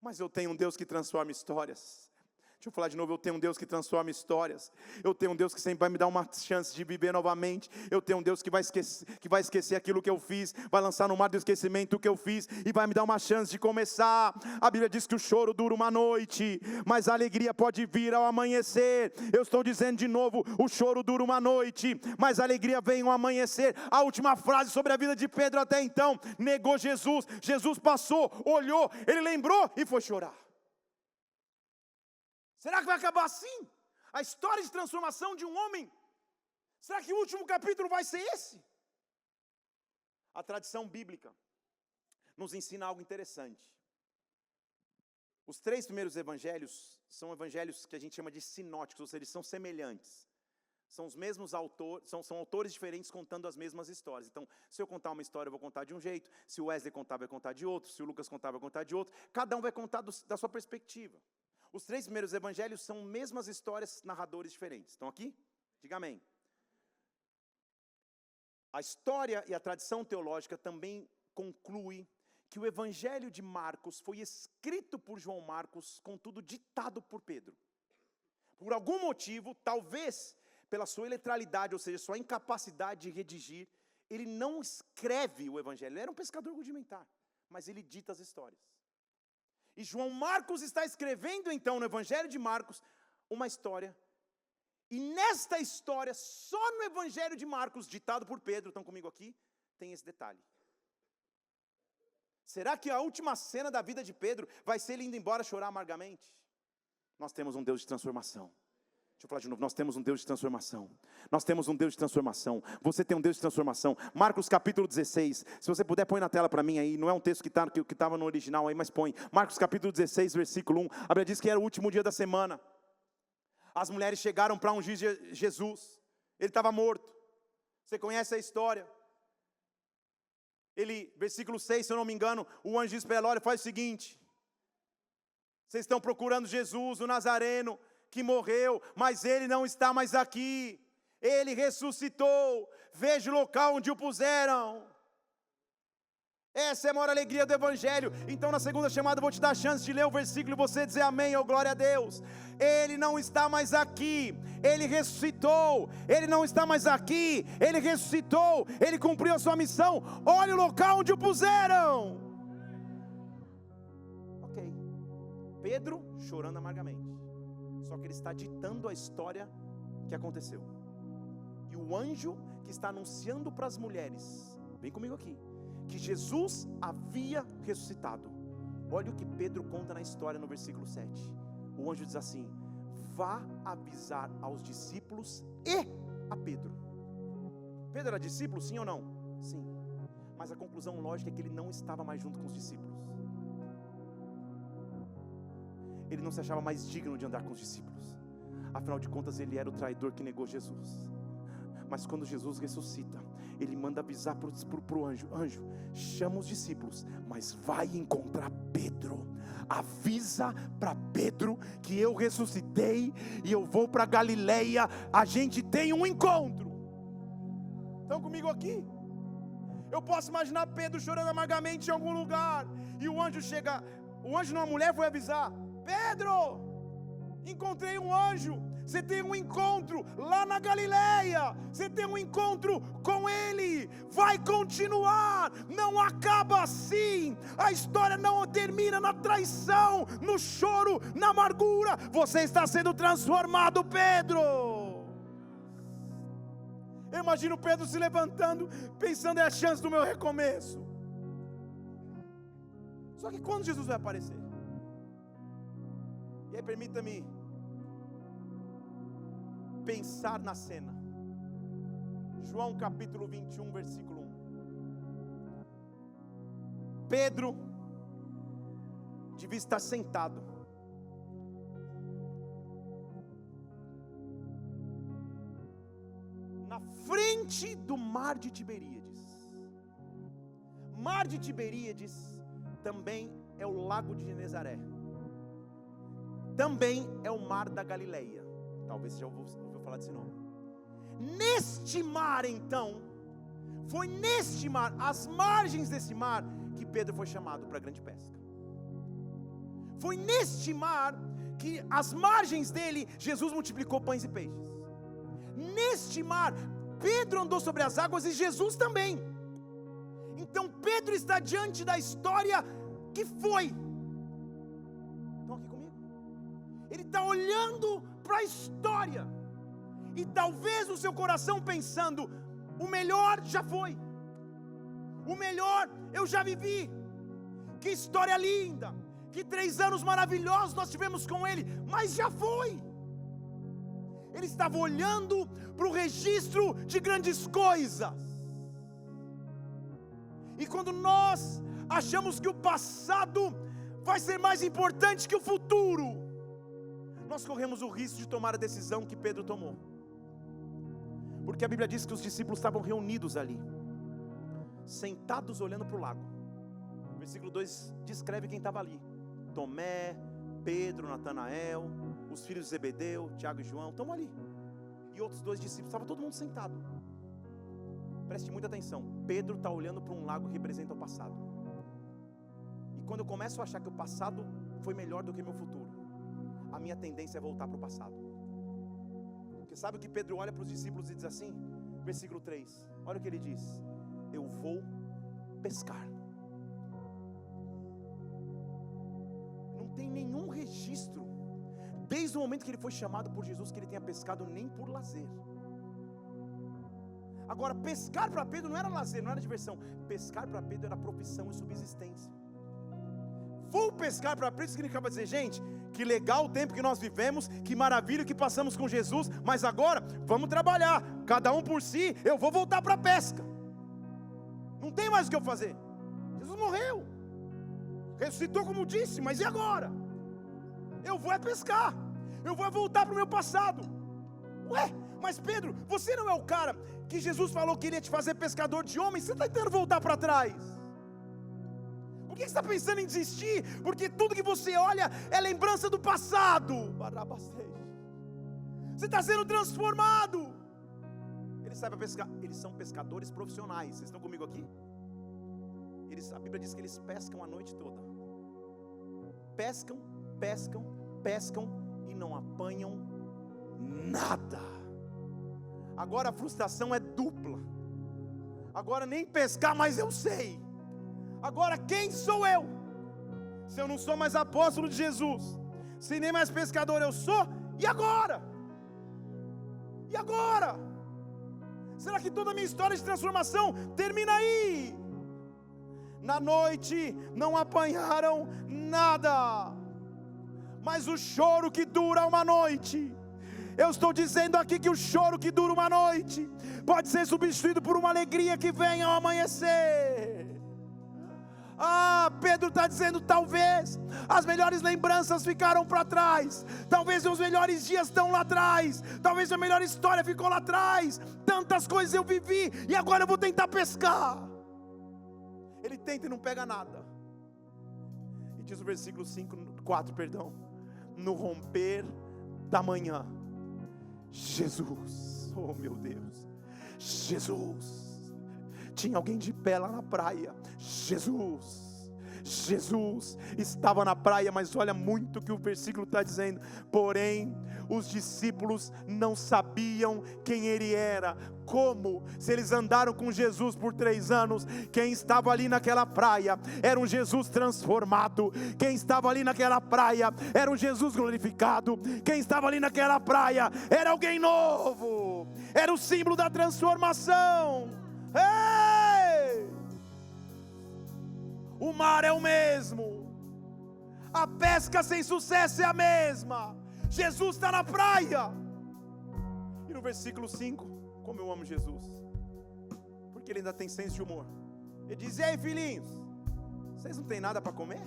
Mas eu tenho um Deus que transforma histórias. Deixa eu falar de novo, eu tenho um Deus que transforma histórias. Eu tenho um Deus que sempre vai me dar uma chance de viver novamente. Eu tenho um Deus que vai esquecer aquilo que eu fiz, vai lançar no mar do esquecimento o que eu fiz e vai me dar uma chance de começar. A Bíblia diz que o choro dura uma noite, mas a alegria pode vir ao amanhecer. Eu estou dizendo de novo, o choro dura uma noite, mas a alegria vem ao amanhecer. A última frase sobre a vida de Pedro até então, negou Jesus. Jesus passou, olhou, ele lembrou e foi chorar. Será que vai acabar assim? A história de transformação de um homem? Será que o último capítulo vai ser esse? A tradição bíblica nos ensina algo interessante. Os 3 primeiros evangelhos são evangelhos que a gente chama de sinóticos, ou seja, eles são semelhantes. São os mesmos autores, são autores diferentes contando as mesmas histórias. Então, se eu contar uma história, eu vou contar de um jeito. Se o Wesley contar, vai contar de outro. Se o Lucas contar, vai contar de outro. Cada um vai contar da sua perspectiva. Os 3 primeiros evangelhos são mesmas histórias, narradores diferentes. Estão aqui? Diga amém. A história e a tradição teológica também conclui que o evangelho de Marcos foi escrito por João Marcos, contudo ditado por Pedro. Por algum motivo, talvez pela sua iletralidade, ou seja, sua incapacidade de redigir, ele não escreve o evangelho. Ele era um pescador rudimentar, mas ele dita as histórias. E João Marcos está escrevendo então no Evangelho de Marcos uma história. E nesta história, só no Evangelho de Marcos, ditado por Pedro, estão comigo aqui, tem esse detalhe. Será que a última cena da vida de Pedro vai ser ele indo embora chorar amargamente? Nós temos um Deus de transformação. Deixa eu falar de novo, nós temos um Deus de transformação. Nós temos um Deus de transformação. Você tem um Deus de transformação. Marcos capítulo 16, se você puder põe na tela para mim aí, não é um texto que estava no original aí, mas põe. Marcos capítulo 16, versículo 1, a Bíblia diz que era o último dia da semana. As mulheres chegaram para ungir Jesus, ele estava morto. Você conhece a história? Ele, versículo 6, se eu não me engano, o anjo diz para ela, olha, faz o seguinte, vocês estão procurando Jesus, o Nazareno, que morreu, mas ele não está mais aqui, ele ressuscitou, veja o local onde o puseram. Essa é a maior alegria do Evangelho. Então na segunda chamada eu vou te dar a chance de ler o versículo e você dizer amém, ou glória a Deus. Ele não está mais aqui, ele ressuscitou, ele não está mais aqui, ele ressuscitou, ele cumpriu a sua missão, olha o local onde o puseram. Ok, Pedro chorando amargamente. Só que ele está ditando a história que aconteceu. E o anjo que está anunciando para as mulheres, vem comigo aqui, que Jesus havia ressuscitado. Olha o que Pedro conta na história no versículo 7. O anjo diz assim, vá avisar aos discípulos e a Pedro. Pedro era discípulo, sim ou não? Sim. Mas a conclusão lógica é que ele não estava mais junto com os discípulos. Ele não se achava mais digno de andar com os discípulos. Afinal de contas, ele era o traidor que negou Jesus. Mas quando Jesus ressuscita, ele manda avisar para o anjo: anjo, chama os discípulos, mas vai encontrar Pedro. Avisa para Pedro que eu ressuscitei e eu vou para Galileia, a gente tem um encontro. Estão comigo aqui? Eu posso imaginar Pedro chorando amargamente em algum lugar, e o anjo chega, o anjo não, a mulher foi avisar: Pedro, encontrei um anjo, você tem um encontro lá na Galileia, você tem um encontro com ele, vai continuar, não acaba assim, a história não termina na traição, no choro, na amargura, você está sendo transformado, Pedro. Eu imagino Pedro se levantando, pensando: é a chance do meu recomeço. Só que quando Jesus vai aparecer? E aí permita-me pensar na cena. João capítulo 21, versículo 1. Pedro devia estar sentado na frente do mar de Tiberíades. Mar de Tiberíades também é o lago de Genezaré, também é o mar da Galileia. Talvez você já ouviu falar desse nome. Neste mar, então, foi neste mar, às margens desse mar, que Pedro foi chamado para a grande pesca. Foi neste mar que, às margens dele, Jesus multiplicou pães e peixes. Neste mar, Pedro andou sobre as águas e Jesus também. Então Pedro está diante da história que foi. Estão aqui comigo? Ele está olhando para a história, e talvez no seu coração pensando: o melhor já foi, o melhor eu já vivi, que história linda, que 3 anos maravilhosos nós tivemos com ele, mas já foi. Ele estava olhando para o registro de grandes coisas, e quando nós achamos que o passado vai ser mais importante que o futuro, nós corremos o risco de tomar a decisão que Pedro tomou. Porque a Bíblia diz que os discípulos estavam reunidos ali, sentados olhando para o lago. O versículo 2 descreve quem estava ali: Tomé, Pedro, Natanael, os filhos de Zebedeu, Tiago e João, estão ali. E outros 2 discípulos, estava todo mundo sentado. Preste muita atenção, Pedro está olhando para um lago que representa o passado. E quando eu começo a achar que o passado foi melhor do que meu futuro, a minha tendência é voltar para o passado. Porque sabe o que Pedro olha para os discípulos e diz assim? Versículo 3, olha o que ele diz: eu vou pescar. Não tem nenhum registro, desde o momento que ele foi chamado por Jesus, que ele tenha pescado nem por lazer. Agora, pescar para Pedro não era lazer, não era diversão. Pescar para Pedro era profissão e subsistência. Vou pescar para Pedro significava dizer: gente, que legal o tempo que nós vivemos, que maravilha que passamos com Jesus, mas agora vamos trabalhar, cada um por si, eu vou voltar para a pesca. Não tem mais o que eu fazer. Jesus morreu, ressuscitou como disse, mas e agora? Eu vou é pescar, eu vou voltar para o meu passado. Ué, mas Pedro, você não é o cara que Jesus falou que iria te fazer pescador de homens? Você está tentando voltar para trás? Por que você está pensando em desistir? Porque tudo que você olha é lembrança do passado. Você está sendo transformado. Eles sabem pescar, eles são pescadores profissionais. Vocês estão comigo aqui? A Bíblia diz que eles pescam a noite toda. Pescam, pescam, pescam e não apanham nada. Agora a frustração é dupla. Agora nem pescar mais eu sei. Agora quem sou eu? Se eu não sou mais apóstolo de Jesus, se nem mais pescador eu sou, e agora? E agora? Será que toda a minha história de transformação termina aí? Na noite não apanharam nada, mas o choro que dura uma noite. Eu estou dizendo aqui que o choro que dura uma noite pode ser substituído por uma alegria que vem ao amanhecer. Pedro está dizendo, talvez as melhores lembranças ficaram para trás, talvez os melhores dias estão lá atrás, talvez a melhor história ficou lá atrás, tantas coisas eu vivi, e agora eu vou tentar pescar. Ele tenta e não pega nada. E diz o versículo 4, no romper da manhã, Jesus, oh meu Deus, Jesus, tinha alguém de pé lá na praia. Jesus estava na praia, mas olha muito o que o versículo está dizendo. Porém, os discípulos não sabiam quem ele era. Como? Se eles andaram com Jesus por 3 anos, quem estava ali naquela praia era um Jesus transformado. Quem estava ali naquela praia era um Jesus glorificado. Quem estava ali naquela praia era alguém novo. Era o símbolo da transformação. Ei! O mar é o mesmo, a pesca sem sucesso é a mesma, Jesus está na praia. E no versículo 5, como eu amo Jesus, porque ele ainda tem senso de humor. Ele diz, ei filhinhos, vocês não tem nada para comer?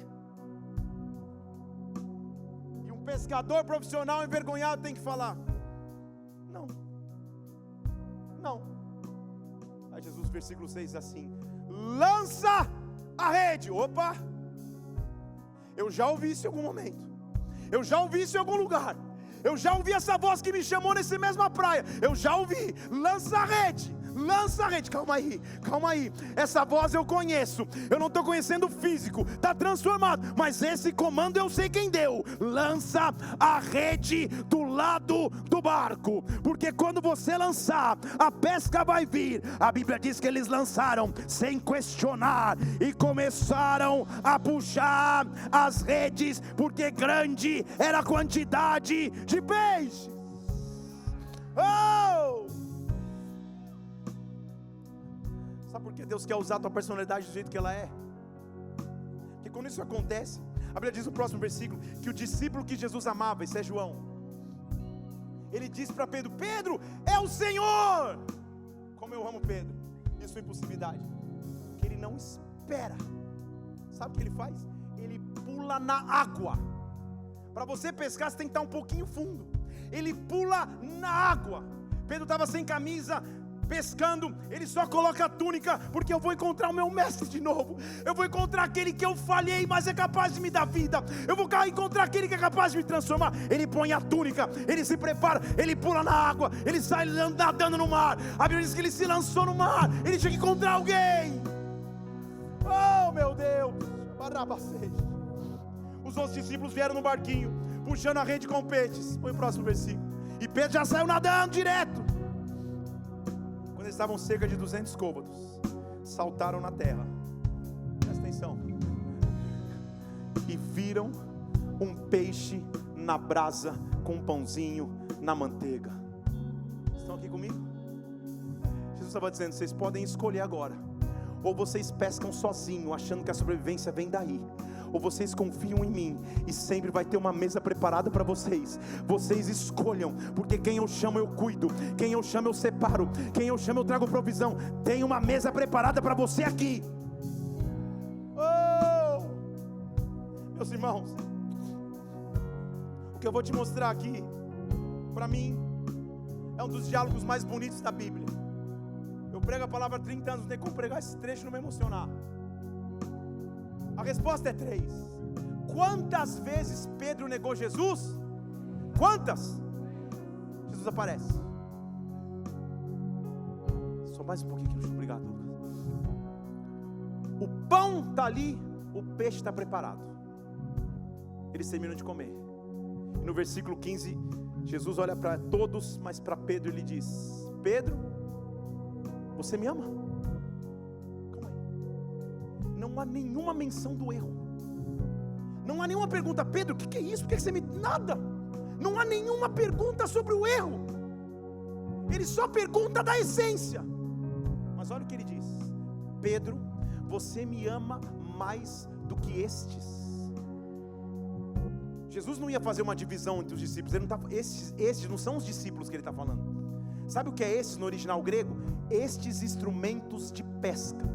E um pescador profissional envergonhado tem que falar, não. Aí Jesus, versículo 6 diz assim, lança a rede. Opa, eu já ouvi isso em algum momento, eu já ouvi isso em algum lugar, eu já ouvi essa voz que me chamou nessa mesma praia, eu já ouvi, lança a rede, calma aí, essa voz eu conheço, eu não estou conhecendo o físico, está transformado, mas esse comando eu sei quem deu, lança a rede do lado do barco, porque quando você lançar, a pesca vai vir. A Bíblia diz que eles lançaram sem questionar, e começaram a puxar as redes, porque grande era a quantidade de peixes. Sabe por que Deus quer usar a tua personalidade do jeito que ela é? Porque quando isso acontece, a Bíblia diz no próximo versículo, que o discípulo que Jesus amava, esse é João, ele disse para Pedro, Pedro, é o Senhor. Como eu amo Pedro, e sua impulsividade, que ele não espera. Sabe o que ele faz? Ele pula na água. Para você pescar, você tem que estar um pouquinho fundo. Ele pula na água. Pedro estava sem camisa, pescando, ele só coloca a túnica, porque eu vou encontrar o meu mestre de novo, eu vou encontrar aquele que eu falhei, mas é capaz de me dar vida, eu vou encontrar aquele que é capaz de me transformar. Ele põe a túnica, ele se prepara, ele pula na água, ele sai nadando no mar. A Bíblia diz que ele se lançou no mar, ele tinha que encontrar alguém. Oh meu Deus, os outros discípulos vieram no barquinho, puxando a rede com peixes. Põe o próximo versículo. E Pedro já saiu nadando direto. Quando eles estavam cerca de 200 côvados, saltaram na terra, presta atenção, e viram um peixe na brasa, com um pãozinho na manteiga. Estão aqui comigo? Jesus estava dizendo, vocês podem escolher agora, ou vocês pescam sozinho, achando que a sobrevivência vem daí, ou vocês confiam em mim, e sempre vai ter uma mesa preparada para vocês. Vocês escolham, porque quem eu chamo eu cuido, quem eu chamo eu separo, quem eu chamo eu trago provisão. Tem uma mesa preparada para você aqui. Oh, meus irmãos, o que eu vou te mostrar aqui, para mim, é um dos diálogos mais bonitos da Bíblia. Eu prego a palavra há 30 anos, não tem como pregar esse trecho e não me emocionar. A resposta é 3. Quantas vezes Pedro negou Jesus? Quantas? Jesus aparece. Só mais um pouquinho aqui, obrigado, Lucas. O pão está ali, o peixe está preparado. Eles terminam de comer. E no versículo 15, Jesus olha para todos, mas para Pedro ele diz, Pedro, você me ama? Não há nenhuma menção do erro. Não há nenhuma pergunta, Pedro, o que é isso? Por que você me... Nada. Não há nenhuma pergunta sobre o erro. Ele só pergunta da essência. Mas olha o que ele diz. Pedro, você me ama mais do que estes. Jesus não ia fazer uma divisão entre os discípulos. Ele não tá... estes não são os discípulos que ele está falando. Sabe o que é estes no original grego? Estes instrumentos de pesca.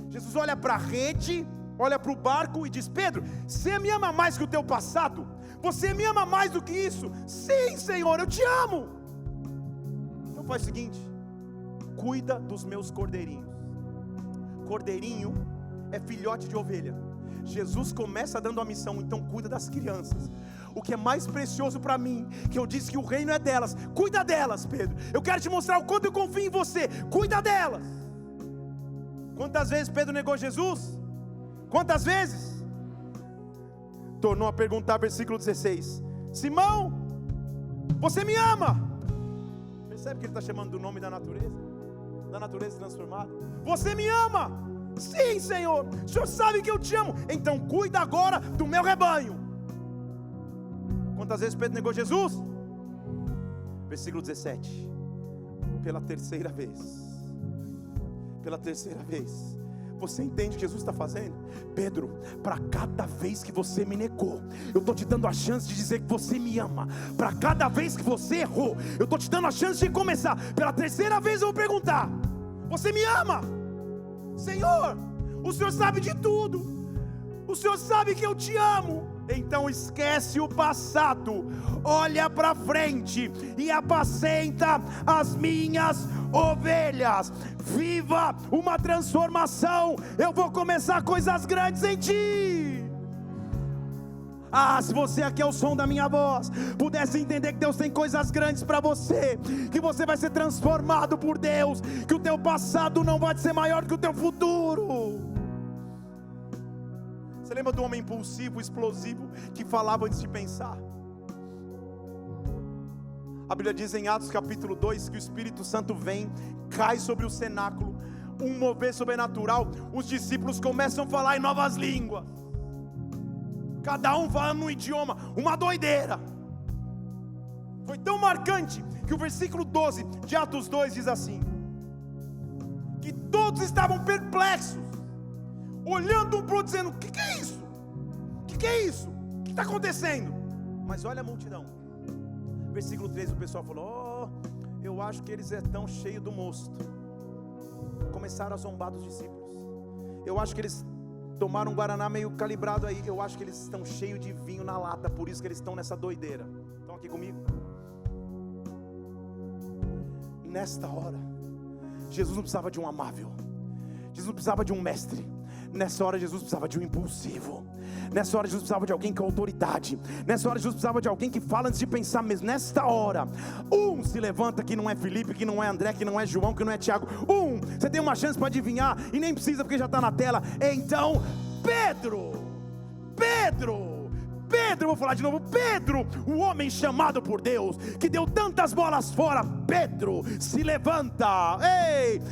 Jesus olha para a rede, olha para o barco e diz: Pedro, você me ama mais que o teu passado? Você me ama mais do que isso? Sim, Senhor, eu te amo. Então faz o seguinte: cuida dos meus cordeirinhos. Cordeirinho é filhote de ovelha. Jesus começa dando a missão, então cuida das crianças. O que é mais precioso para mim, que eu disse que o reino é delas, cuida delas, Pedro. Eu quero te mostrar o quanto eu confio em você, cuida delas. Quantas vezes Pedro negou Jesus? Quantas vezes? Tornou a perguntar, versículo 16: Simão, você me ama? Percebe que ele está chamando do nome da natureza transformada. Você me ama? Sim, Senhor, o Senhor sabe que eu te amo, então cuida agora do meu rebanho. Quantas vezes Pedro negou Jesus? Versículo 17: pela terceira vez, você entende o que Jesus está fazendo? Pedro, para cada vez que você me negou, eu estou te dando a chance de dizer que você me ama. Para cada vez que você errou, eu estou te dando a chance de começar. Pela terceira vez eu vou perguntar: você me ama? Senhor, o Senhor sabe de tudo, o Senhor sabe que eu te amo. Então esquece o passado, olha para frente e apacenta as minhas ovelhas. Viva uma transformação. Eu vou começar coisas grandes em ti. Se você aqui é o som da minha voz, pudesse entender que Deus tem coisas grandes para você, que você vai ser transformado por Deus, que o teu passado não vai ser maior que o teu futuro. Você lembra do homem impulsivo, explosivo, que falava antes de pensar? A Bíblia diz em Atos capítulo 2 que o Espírito Santo vem, cai sobre o cenáculo, um mover sobrenatural. Os discípulos começam a falar em novas línguas, cada um falando um idioma, uma doideira. Foi tão marcante que o versículo 12 de Atos 2 diz assim: que todos estavam perplexos, olhando um para o outro, dizendo: o que é isso? O que é isso? O que está acontecendo? Mas olha a multidão. Versículo 13, o pessoal falou: eu acho que eles estão cheios do mosto. Começaram a zombar dos discípulos. Eu acho que eles tomaram um guaraná meio calibrado aí. Eu acho que eles estão cheios de vinho na lata, por isso que eles estão nessa doideira. Estão aqui comigo? Nesta hora, Jesus não precisava de um amável, Jesus não precisava de um mestre. Nessa hora Jesus precisava de um impulsivo. Nessa hora Jesus precisava de alguém com autoridade. Nessa hora Jesus precisava de alguém que fala antes de pensar mesmo. Nesta hora, se levanta, que não é Felipe, que não é André, que não é João, que não é Tiago. Você tem uma chance para adivinhar, e nem precisa porque já está na tela. Então, Pedro, vou falar de novo. Pedro, o homem chamado por Deus, que deu tantas bolas fora. Pedro se levanta,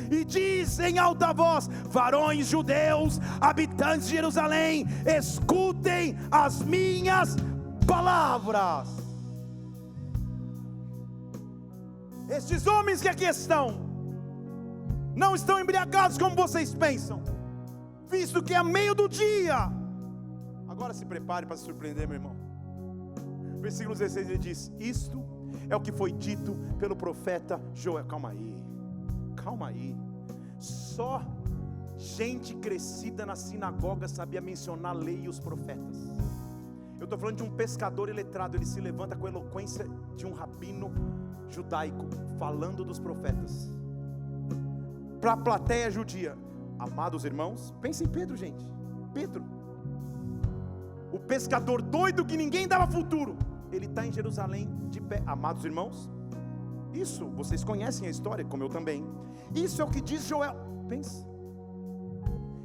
e diz em alta voz: varões judeus, habitantes de Jerusalém, escutem as minhas palavras. Estes homens que aqui estão, não estão embriagados como vocês pensam, visto que é meio do dia. Agora se prepare para se surpreender, meu irmão. Versículo 16 ele diz: isto é o que foi dito pelo profeta Joel. Calma aí. Só gente crescida na sinagoga sabia mencionar a lei e os profetas. Eu estou falando de um pescador iletrado. Ele se levanta com a eloquência de um rabino judaico, falando dos profetas para a plateia judia. Amados irmãos, pensa em Pedro, gente. Pedro, o pescador doido que ninguém dava futuro, ele está em Jerusalém de pé. Amados irmãos, isso, vocês conhecem a história, como eu também. Isso é o que diz Joel. Pensa,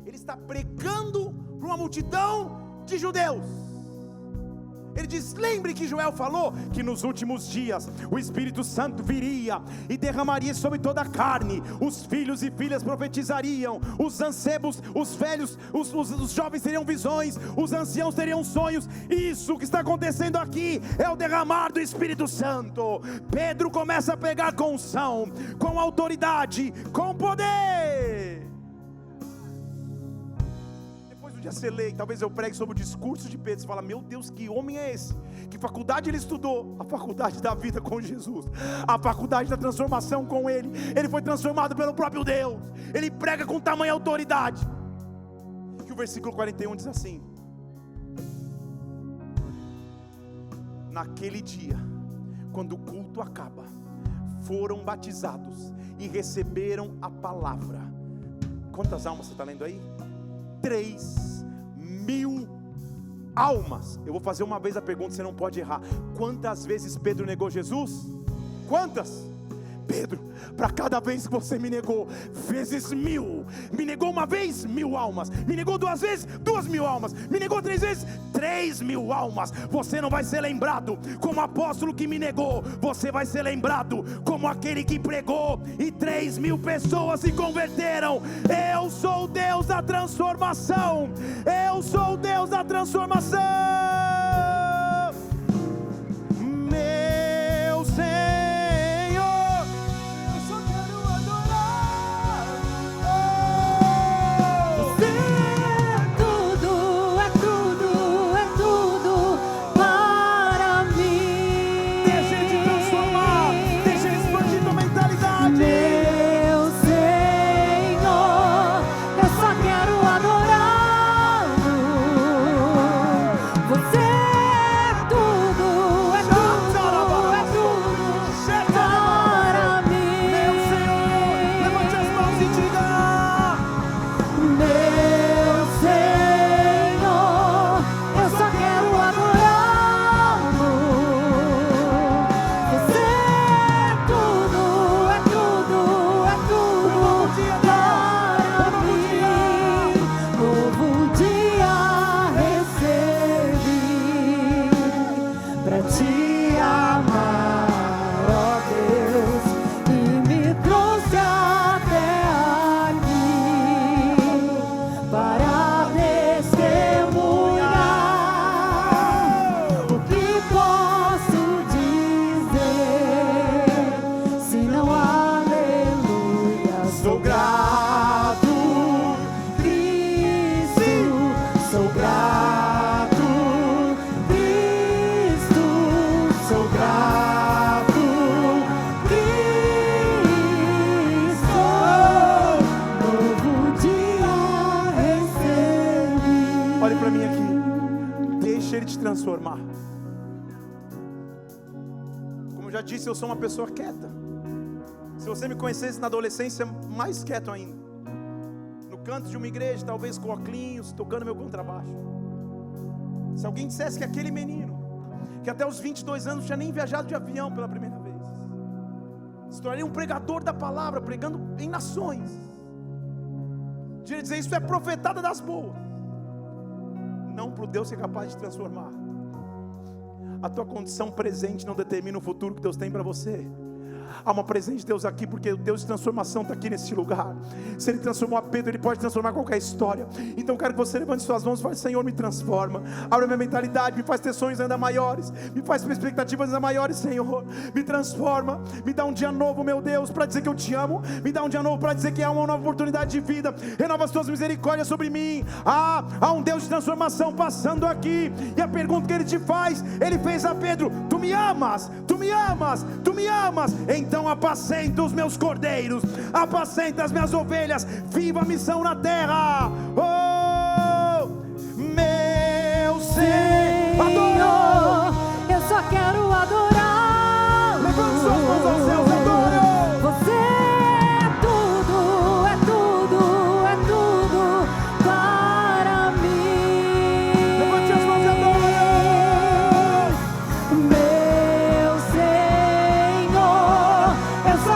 ele está pregando para uma multidão de judeus. Ele diz: lembre que Joel falou que nos últimos dias o Espírito Santo viria e derramaria sobre toda a carne. Os filhos e filhas profetizariam, os ancebos, os velhos, os jovens teriam visões, os anciãos teriam sonhos. Isso que está acontecendo aqui é o derramar do Espírito Santo. Pedro começa a pegar com unção, com autoridade, com poder. Já selei, talvez eu pregue sobre o discurso de Pedro. Você fala: meu Deus, que homem é esse? Que faculdade ele estudou? A faculdade da vida com Jesus, a faculdade da transformação com Ele. Ele foi transformado pelo próprio Deus. Ele prega com tamanha autoridade. versículo 41 diz assim: naquele dia, quando o culto acaba, foram batizados e receberam a palavra. Quantas almas você está lendo aí? 3.000 almas. Eu vou fazer uma vez a pergunta, você não pode errar. Quantas vezes Pedro negou Jesus? Quantas? Pedro, para cada vez que você me negou, vezes 1.000. Me negou uma vez, 1.000 almas. Me negou 2 vezes, 2.000 almas. Me negou 3 vezes, 3.000 almas. Você não vai ser lembrado como apóstolo que me negou. Você vai ser lembrado como aquele que pregou e 3.000 pessoas se converteram. Eu sou o Deus da transformação. Eu sou o Deus da transformação. Meu Senhor, transformar. Como eu já disse, eu sou uma pessoa quieta. Se você me conhecesse na adolescência, mais quieto ainda. No canto de uma igreja, talvez com óculos, tocando meu contrabaixo. Se alguém dissesse que aquele menino, que até os 22 anos tinha nem viajado de avião pela primeira vez, se tornaria um pregador da palavra, pregando em nações, de dizer, isso é profetada das boas. Não para o Deus que é capaz de transformar. A tua condição presente não determina o futuro que Deus tem para você. Há uma presença de Deus aqui, porque o Deus de transformação está aqui nesse lugar. Se Ele transformou a Pedro, Ele pode transformar qualquer história. Então eu quero que você levante suas mãos e fale: Senhor, me transforma, abre minha mentalidade, me faz ter sonhos ainda maiores, me faz ter expectativas ainda maiores. Senhor, me transforma, me dá um dia novo, meu Deus, para dizer que eu te amo. Me dá um dia novo para dizer que há uma nova oportunidade de vida. Renova as tuas misericórdias sobre mim. Há um Deus de transformação passando aqui. E a pergunta que Ele te faz, Ele fez a Pedro: tu me amas, tu me amas, tu me amas. Então apacenta os meus cordeiros, apacenta as minhas ovelhas. Viva a missão na terra. Oh, meu Senhor, eu só quero adorar. Levante suas mãos aos céus, adoro. Você é tudo, é tudo, é tudo para mim. Levante as mãos e adoro.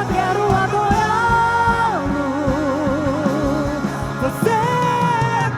Quero adorá-lo. Você é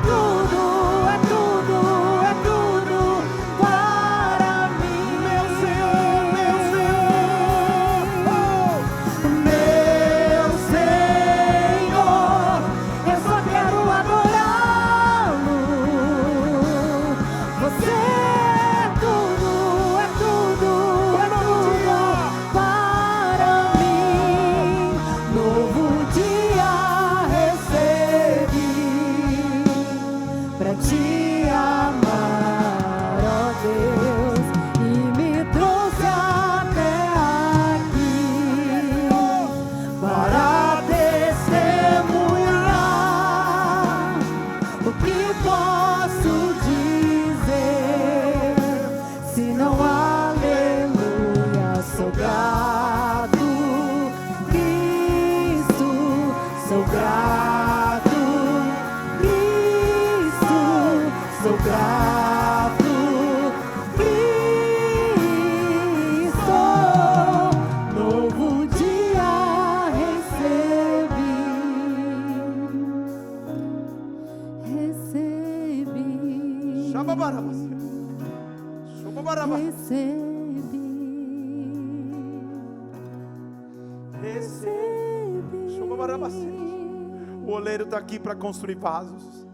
O oleiro está aqui para construir vasos.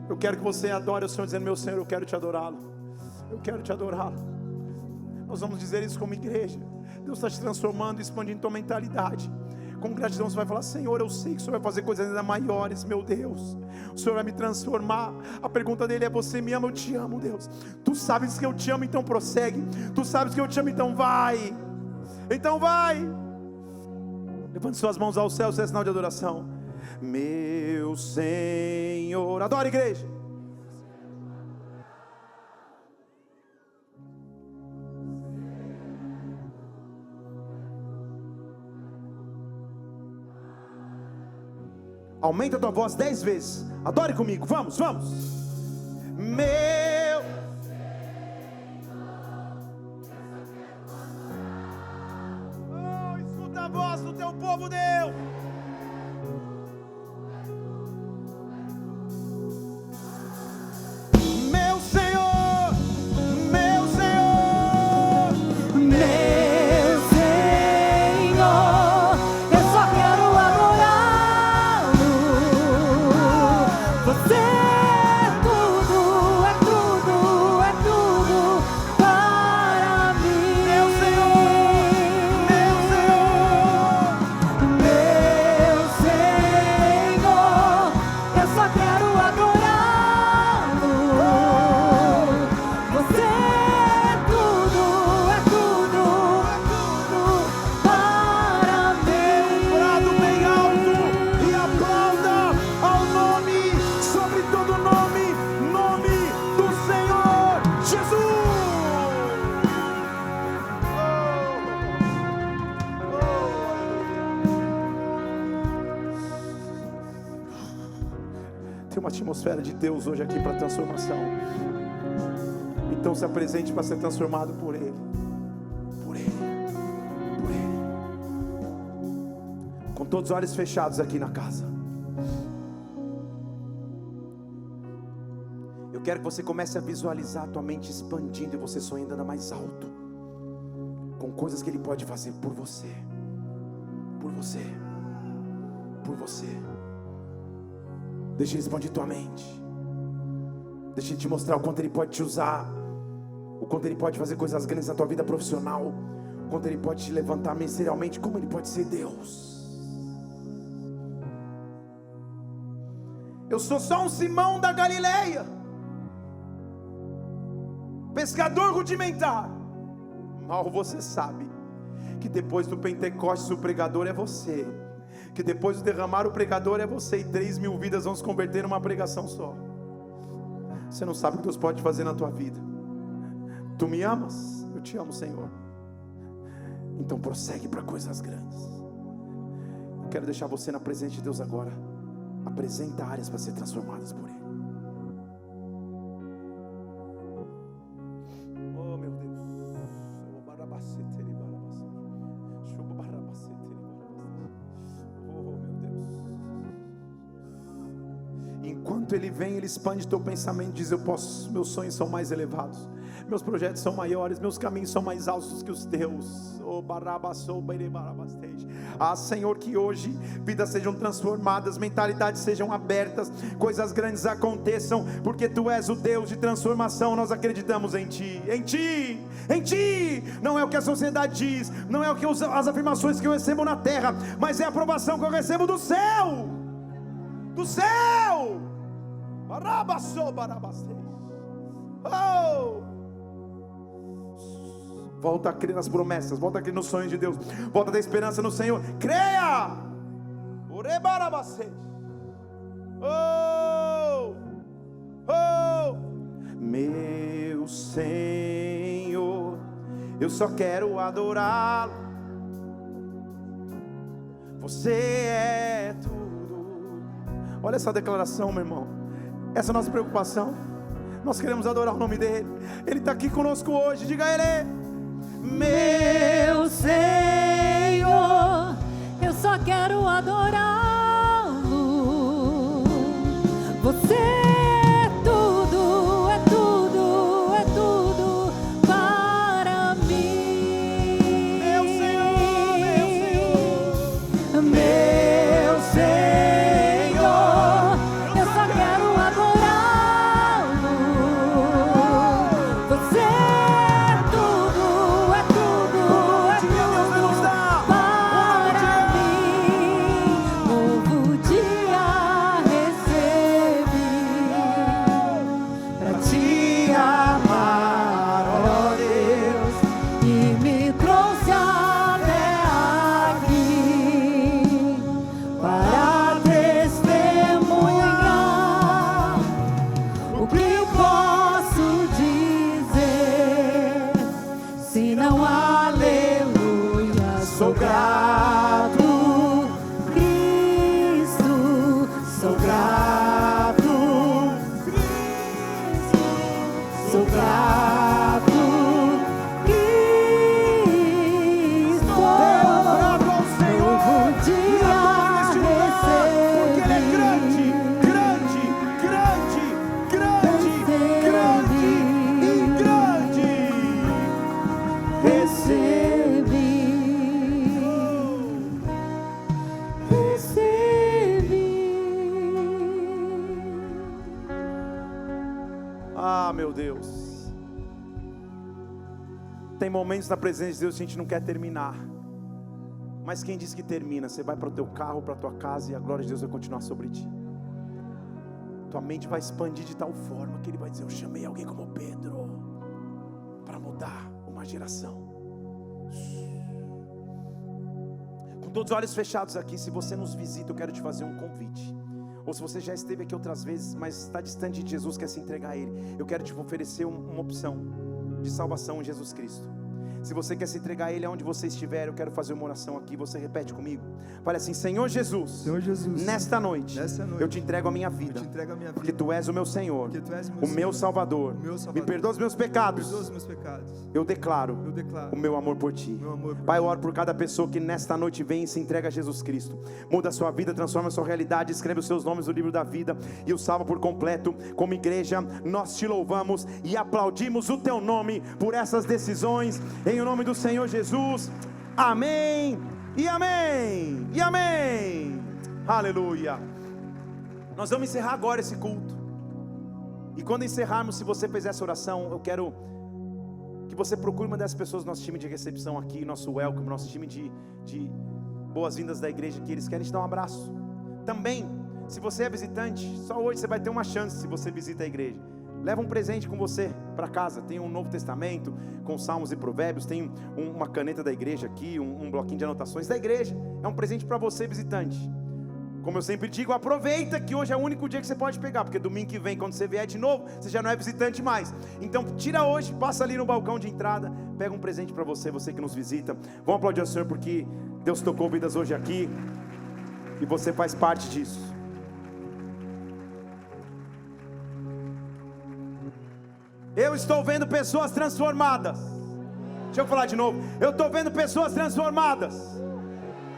Eu quero que você adore o Senhor, dizendo: meu Senhor, eu quero te adorá-lo. Eu quero te adorá-lo. Nós vamos dizer isso como igreja. Deus está te transformando, expandindo tua mentalidade. Com gratidão você vai falar: Senhor, eu sei que o Senhor vai fazer coisas ainda maiores, meu Deus. O Senhor vai me transformar. A pergunta dele é: você me ama? Eu te amo, Deus. Tu sabes que eu te amo, então prossegue. Tu sabes que eu te amo, então vai. Então vai. Levante suas mãos ao céu, isso é sinal de adoração. Meu Senhor, adora, igreja. Aumenta a tua voz 10 vezes. Adore comigo, vamos, vamos. Meu oh, escuta a voz do teu povo, Deus. Meu Senhor, meu Senhor, Meu Senhor, eu só quero adorá-lo. Você é tudo para mim. Meu Senhor, meu Senhor, Meu Senhor, eu só quero adorá-lo. Você é tudo para mim. brado bem alto e aplauda ao nome, sobre todo nome, nome do Senhor Jesus. Tem uma atmosfera de Deus hoje aqui para transformação. Então se apresente para ser transformado por Ele. Por Ele. Por Ele. Com todos os olhos fechados aqui na casa. Eu quero que você comece a visualizar a tua mente expandindo e você sonhando ainda mais alto. Com coisas que Ele pode fazer por você. Por você. Por você. Deixa Ele expandir tua mente. Deixa Ele te mostrar o quanto Ele pode te usar. O quanto Ele pode fazer coisas grandes na tua vida profissional. O quanto Ele pode te levantar ministerialmente. Como Ele pode ser Deus. Eu sou só um Simão da Galileia, pescador rudimentar. Mal você sabe que depois do Pentecostes o pregador é você. Que depois do derramar o pregador é você. E 3.000 vidas vão se converter numa pregação só. Você não sabe o que Deus pode fazer na tua vida. Tu me amas? Eu te amo, Senhor. Então prossegue para coisas grandes. Eu quero deixar você na presença de Deus agora. Apresenta áreas para ser transformadas por Ele. Oh, meu Deus. Oh, meu Deus. Enquanto Ele vem, Ele expande teu pensamento. Diz: eu posso, meus sonhos são mais elevados, meus projetos são maiores, meus caminhos são mais altos que os teus. Ah, Senhor, que hoje vidas sejam transformadas, mentalidades sejam abertas, coisas grandes aconteçam, porque Tu és o Deus de transformação. Nós acreditamos em Ti, em Ti, em Ti. Não é o que a sociedade diz, não é o que as afirmações que eu recebo na terra, mas é a aprovação que eu recebo do céu. Do céu. Oh! Volta a crer nas promessas, volta a crer nos sonhos de Deus, volta a ter esperança no Senhor. Creia! Oh! Oh! Meu Senhor, eu só quero adorá-lo. Você é tudo. Olha essa declaração, meu irmão. Essa é a nossa preocupação. Nós queremos adorar o nome dEle. Ele está aqui conosco hoje. Diga a Ele: Meu Senhor, eu só quero adorá-lo. Você é tudo sou grato, Cristo. Bravo ao Senhor, e adoro neste lugar, porque Ele é grande, grande, grande, grande, grande e grande. Recebi. Ah, meu Deus. Tem momentos na presença de Deus que a gente não quer terminar. Mas quem diz que termina? Você vai para o teu carro, para a tua casa, e a glória de Deus vai continuar sobre ti. Tua mente vai expandir de tal forma que Ele vai dizer: eu chamei alguém como Pedro para mudar uma geração. Com todos os olhos fechados aqui, se você nos visita, eu quero te fazer um convite. Ou se você já esteve aqui outras vezes, mas está distante de Jesus, quer se entregar a Ele, eu quero te oferecer uma opção de salvação em Jesus Cristo. Se você quer se entregar a Ele aonde você estiver, eu quero fazer uma oração aqui. Você repete comigo. Fale assim: Senhor Jesus, Senhor Jesus, nesta noite eu te entrego a minha vida, porque Tu és o meu Senhor, o meu Salvador. Me perdoa os meus pecados. Eu declaro o meu amor por Ti. Pai, eu oro por cada pessoa que nesta noite vem e se entrega a Jesus Cristo. Muda a sua vida, transforma a sua realidade, escreve os seus nomes no livro da vida e o salva por completo. Como igreja, nós Te louvamos e aplaudimos o Teu nome por essas decisões, em nome do Senhor Jesus. Amém e amém e amém. Aleluia. Nós vamos encerrar agora esse culto. E quando encerrarmos, se você fez essa oração, eu quero que você procure uma dessas pessoas do nosso time de recepção aqui, nosso welcome, nosso time de boas-vindas da igreja, que eles querem te dar um abraço. Também, se você é visitante, só hoje você vai ter uma chance. Se você visita a igreja, leva um presente com você para casa. Tem um Novo Testamento com Salmos e Provérbios. Tem uma caneta da igreja aqui, um bloquinho de anotações da igreja. É um presente para você, visitante. Como eu sempre digo, aproveita que hoje é o único dia que você pode pegar, porque domingo que vem, quando você vier de novo, você já não é visitante mais. Então tira hoje, passa ali no balcão de entrada, pega um presente para você, você que nos visita. Vamos aplaudir ao Senhor, porque Deus tocou vidas hoje aqui e você faz parte disso. Eu estou vendo pessoas transformadas. Deixa eu falar de novo. Eu estou vendo pessoas transformadas.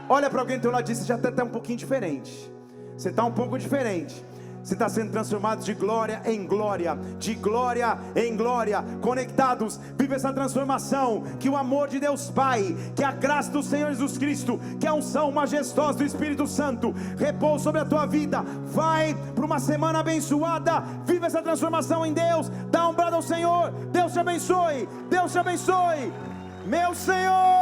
Olha para alguém do teu lado e diz: você já está um pouquinho diferente. Você está um pouco diferente. Você está sendo transformado de glória em glória, de glória em glória, conectados. Vive essa transformação. Que o amor de Deus Pai, que a graça do Senhor Jesus Cristo, que a unção majestosa do Espírito Santo repouse sobre a tua vida. Vai para uma semana abençoada. Vive essa transformação em Deus. Dá um brado ao Senhor. Deus te abençoe. Deus te abençoe, meu Senhor.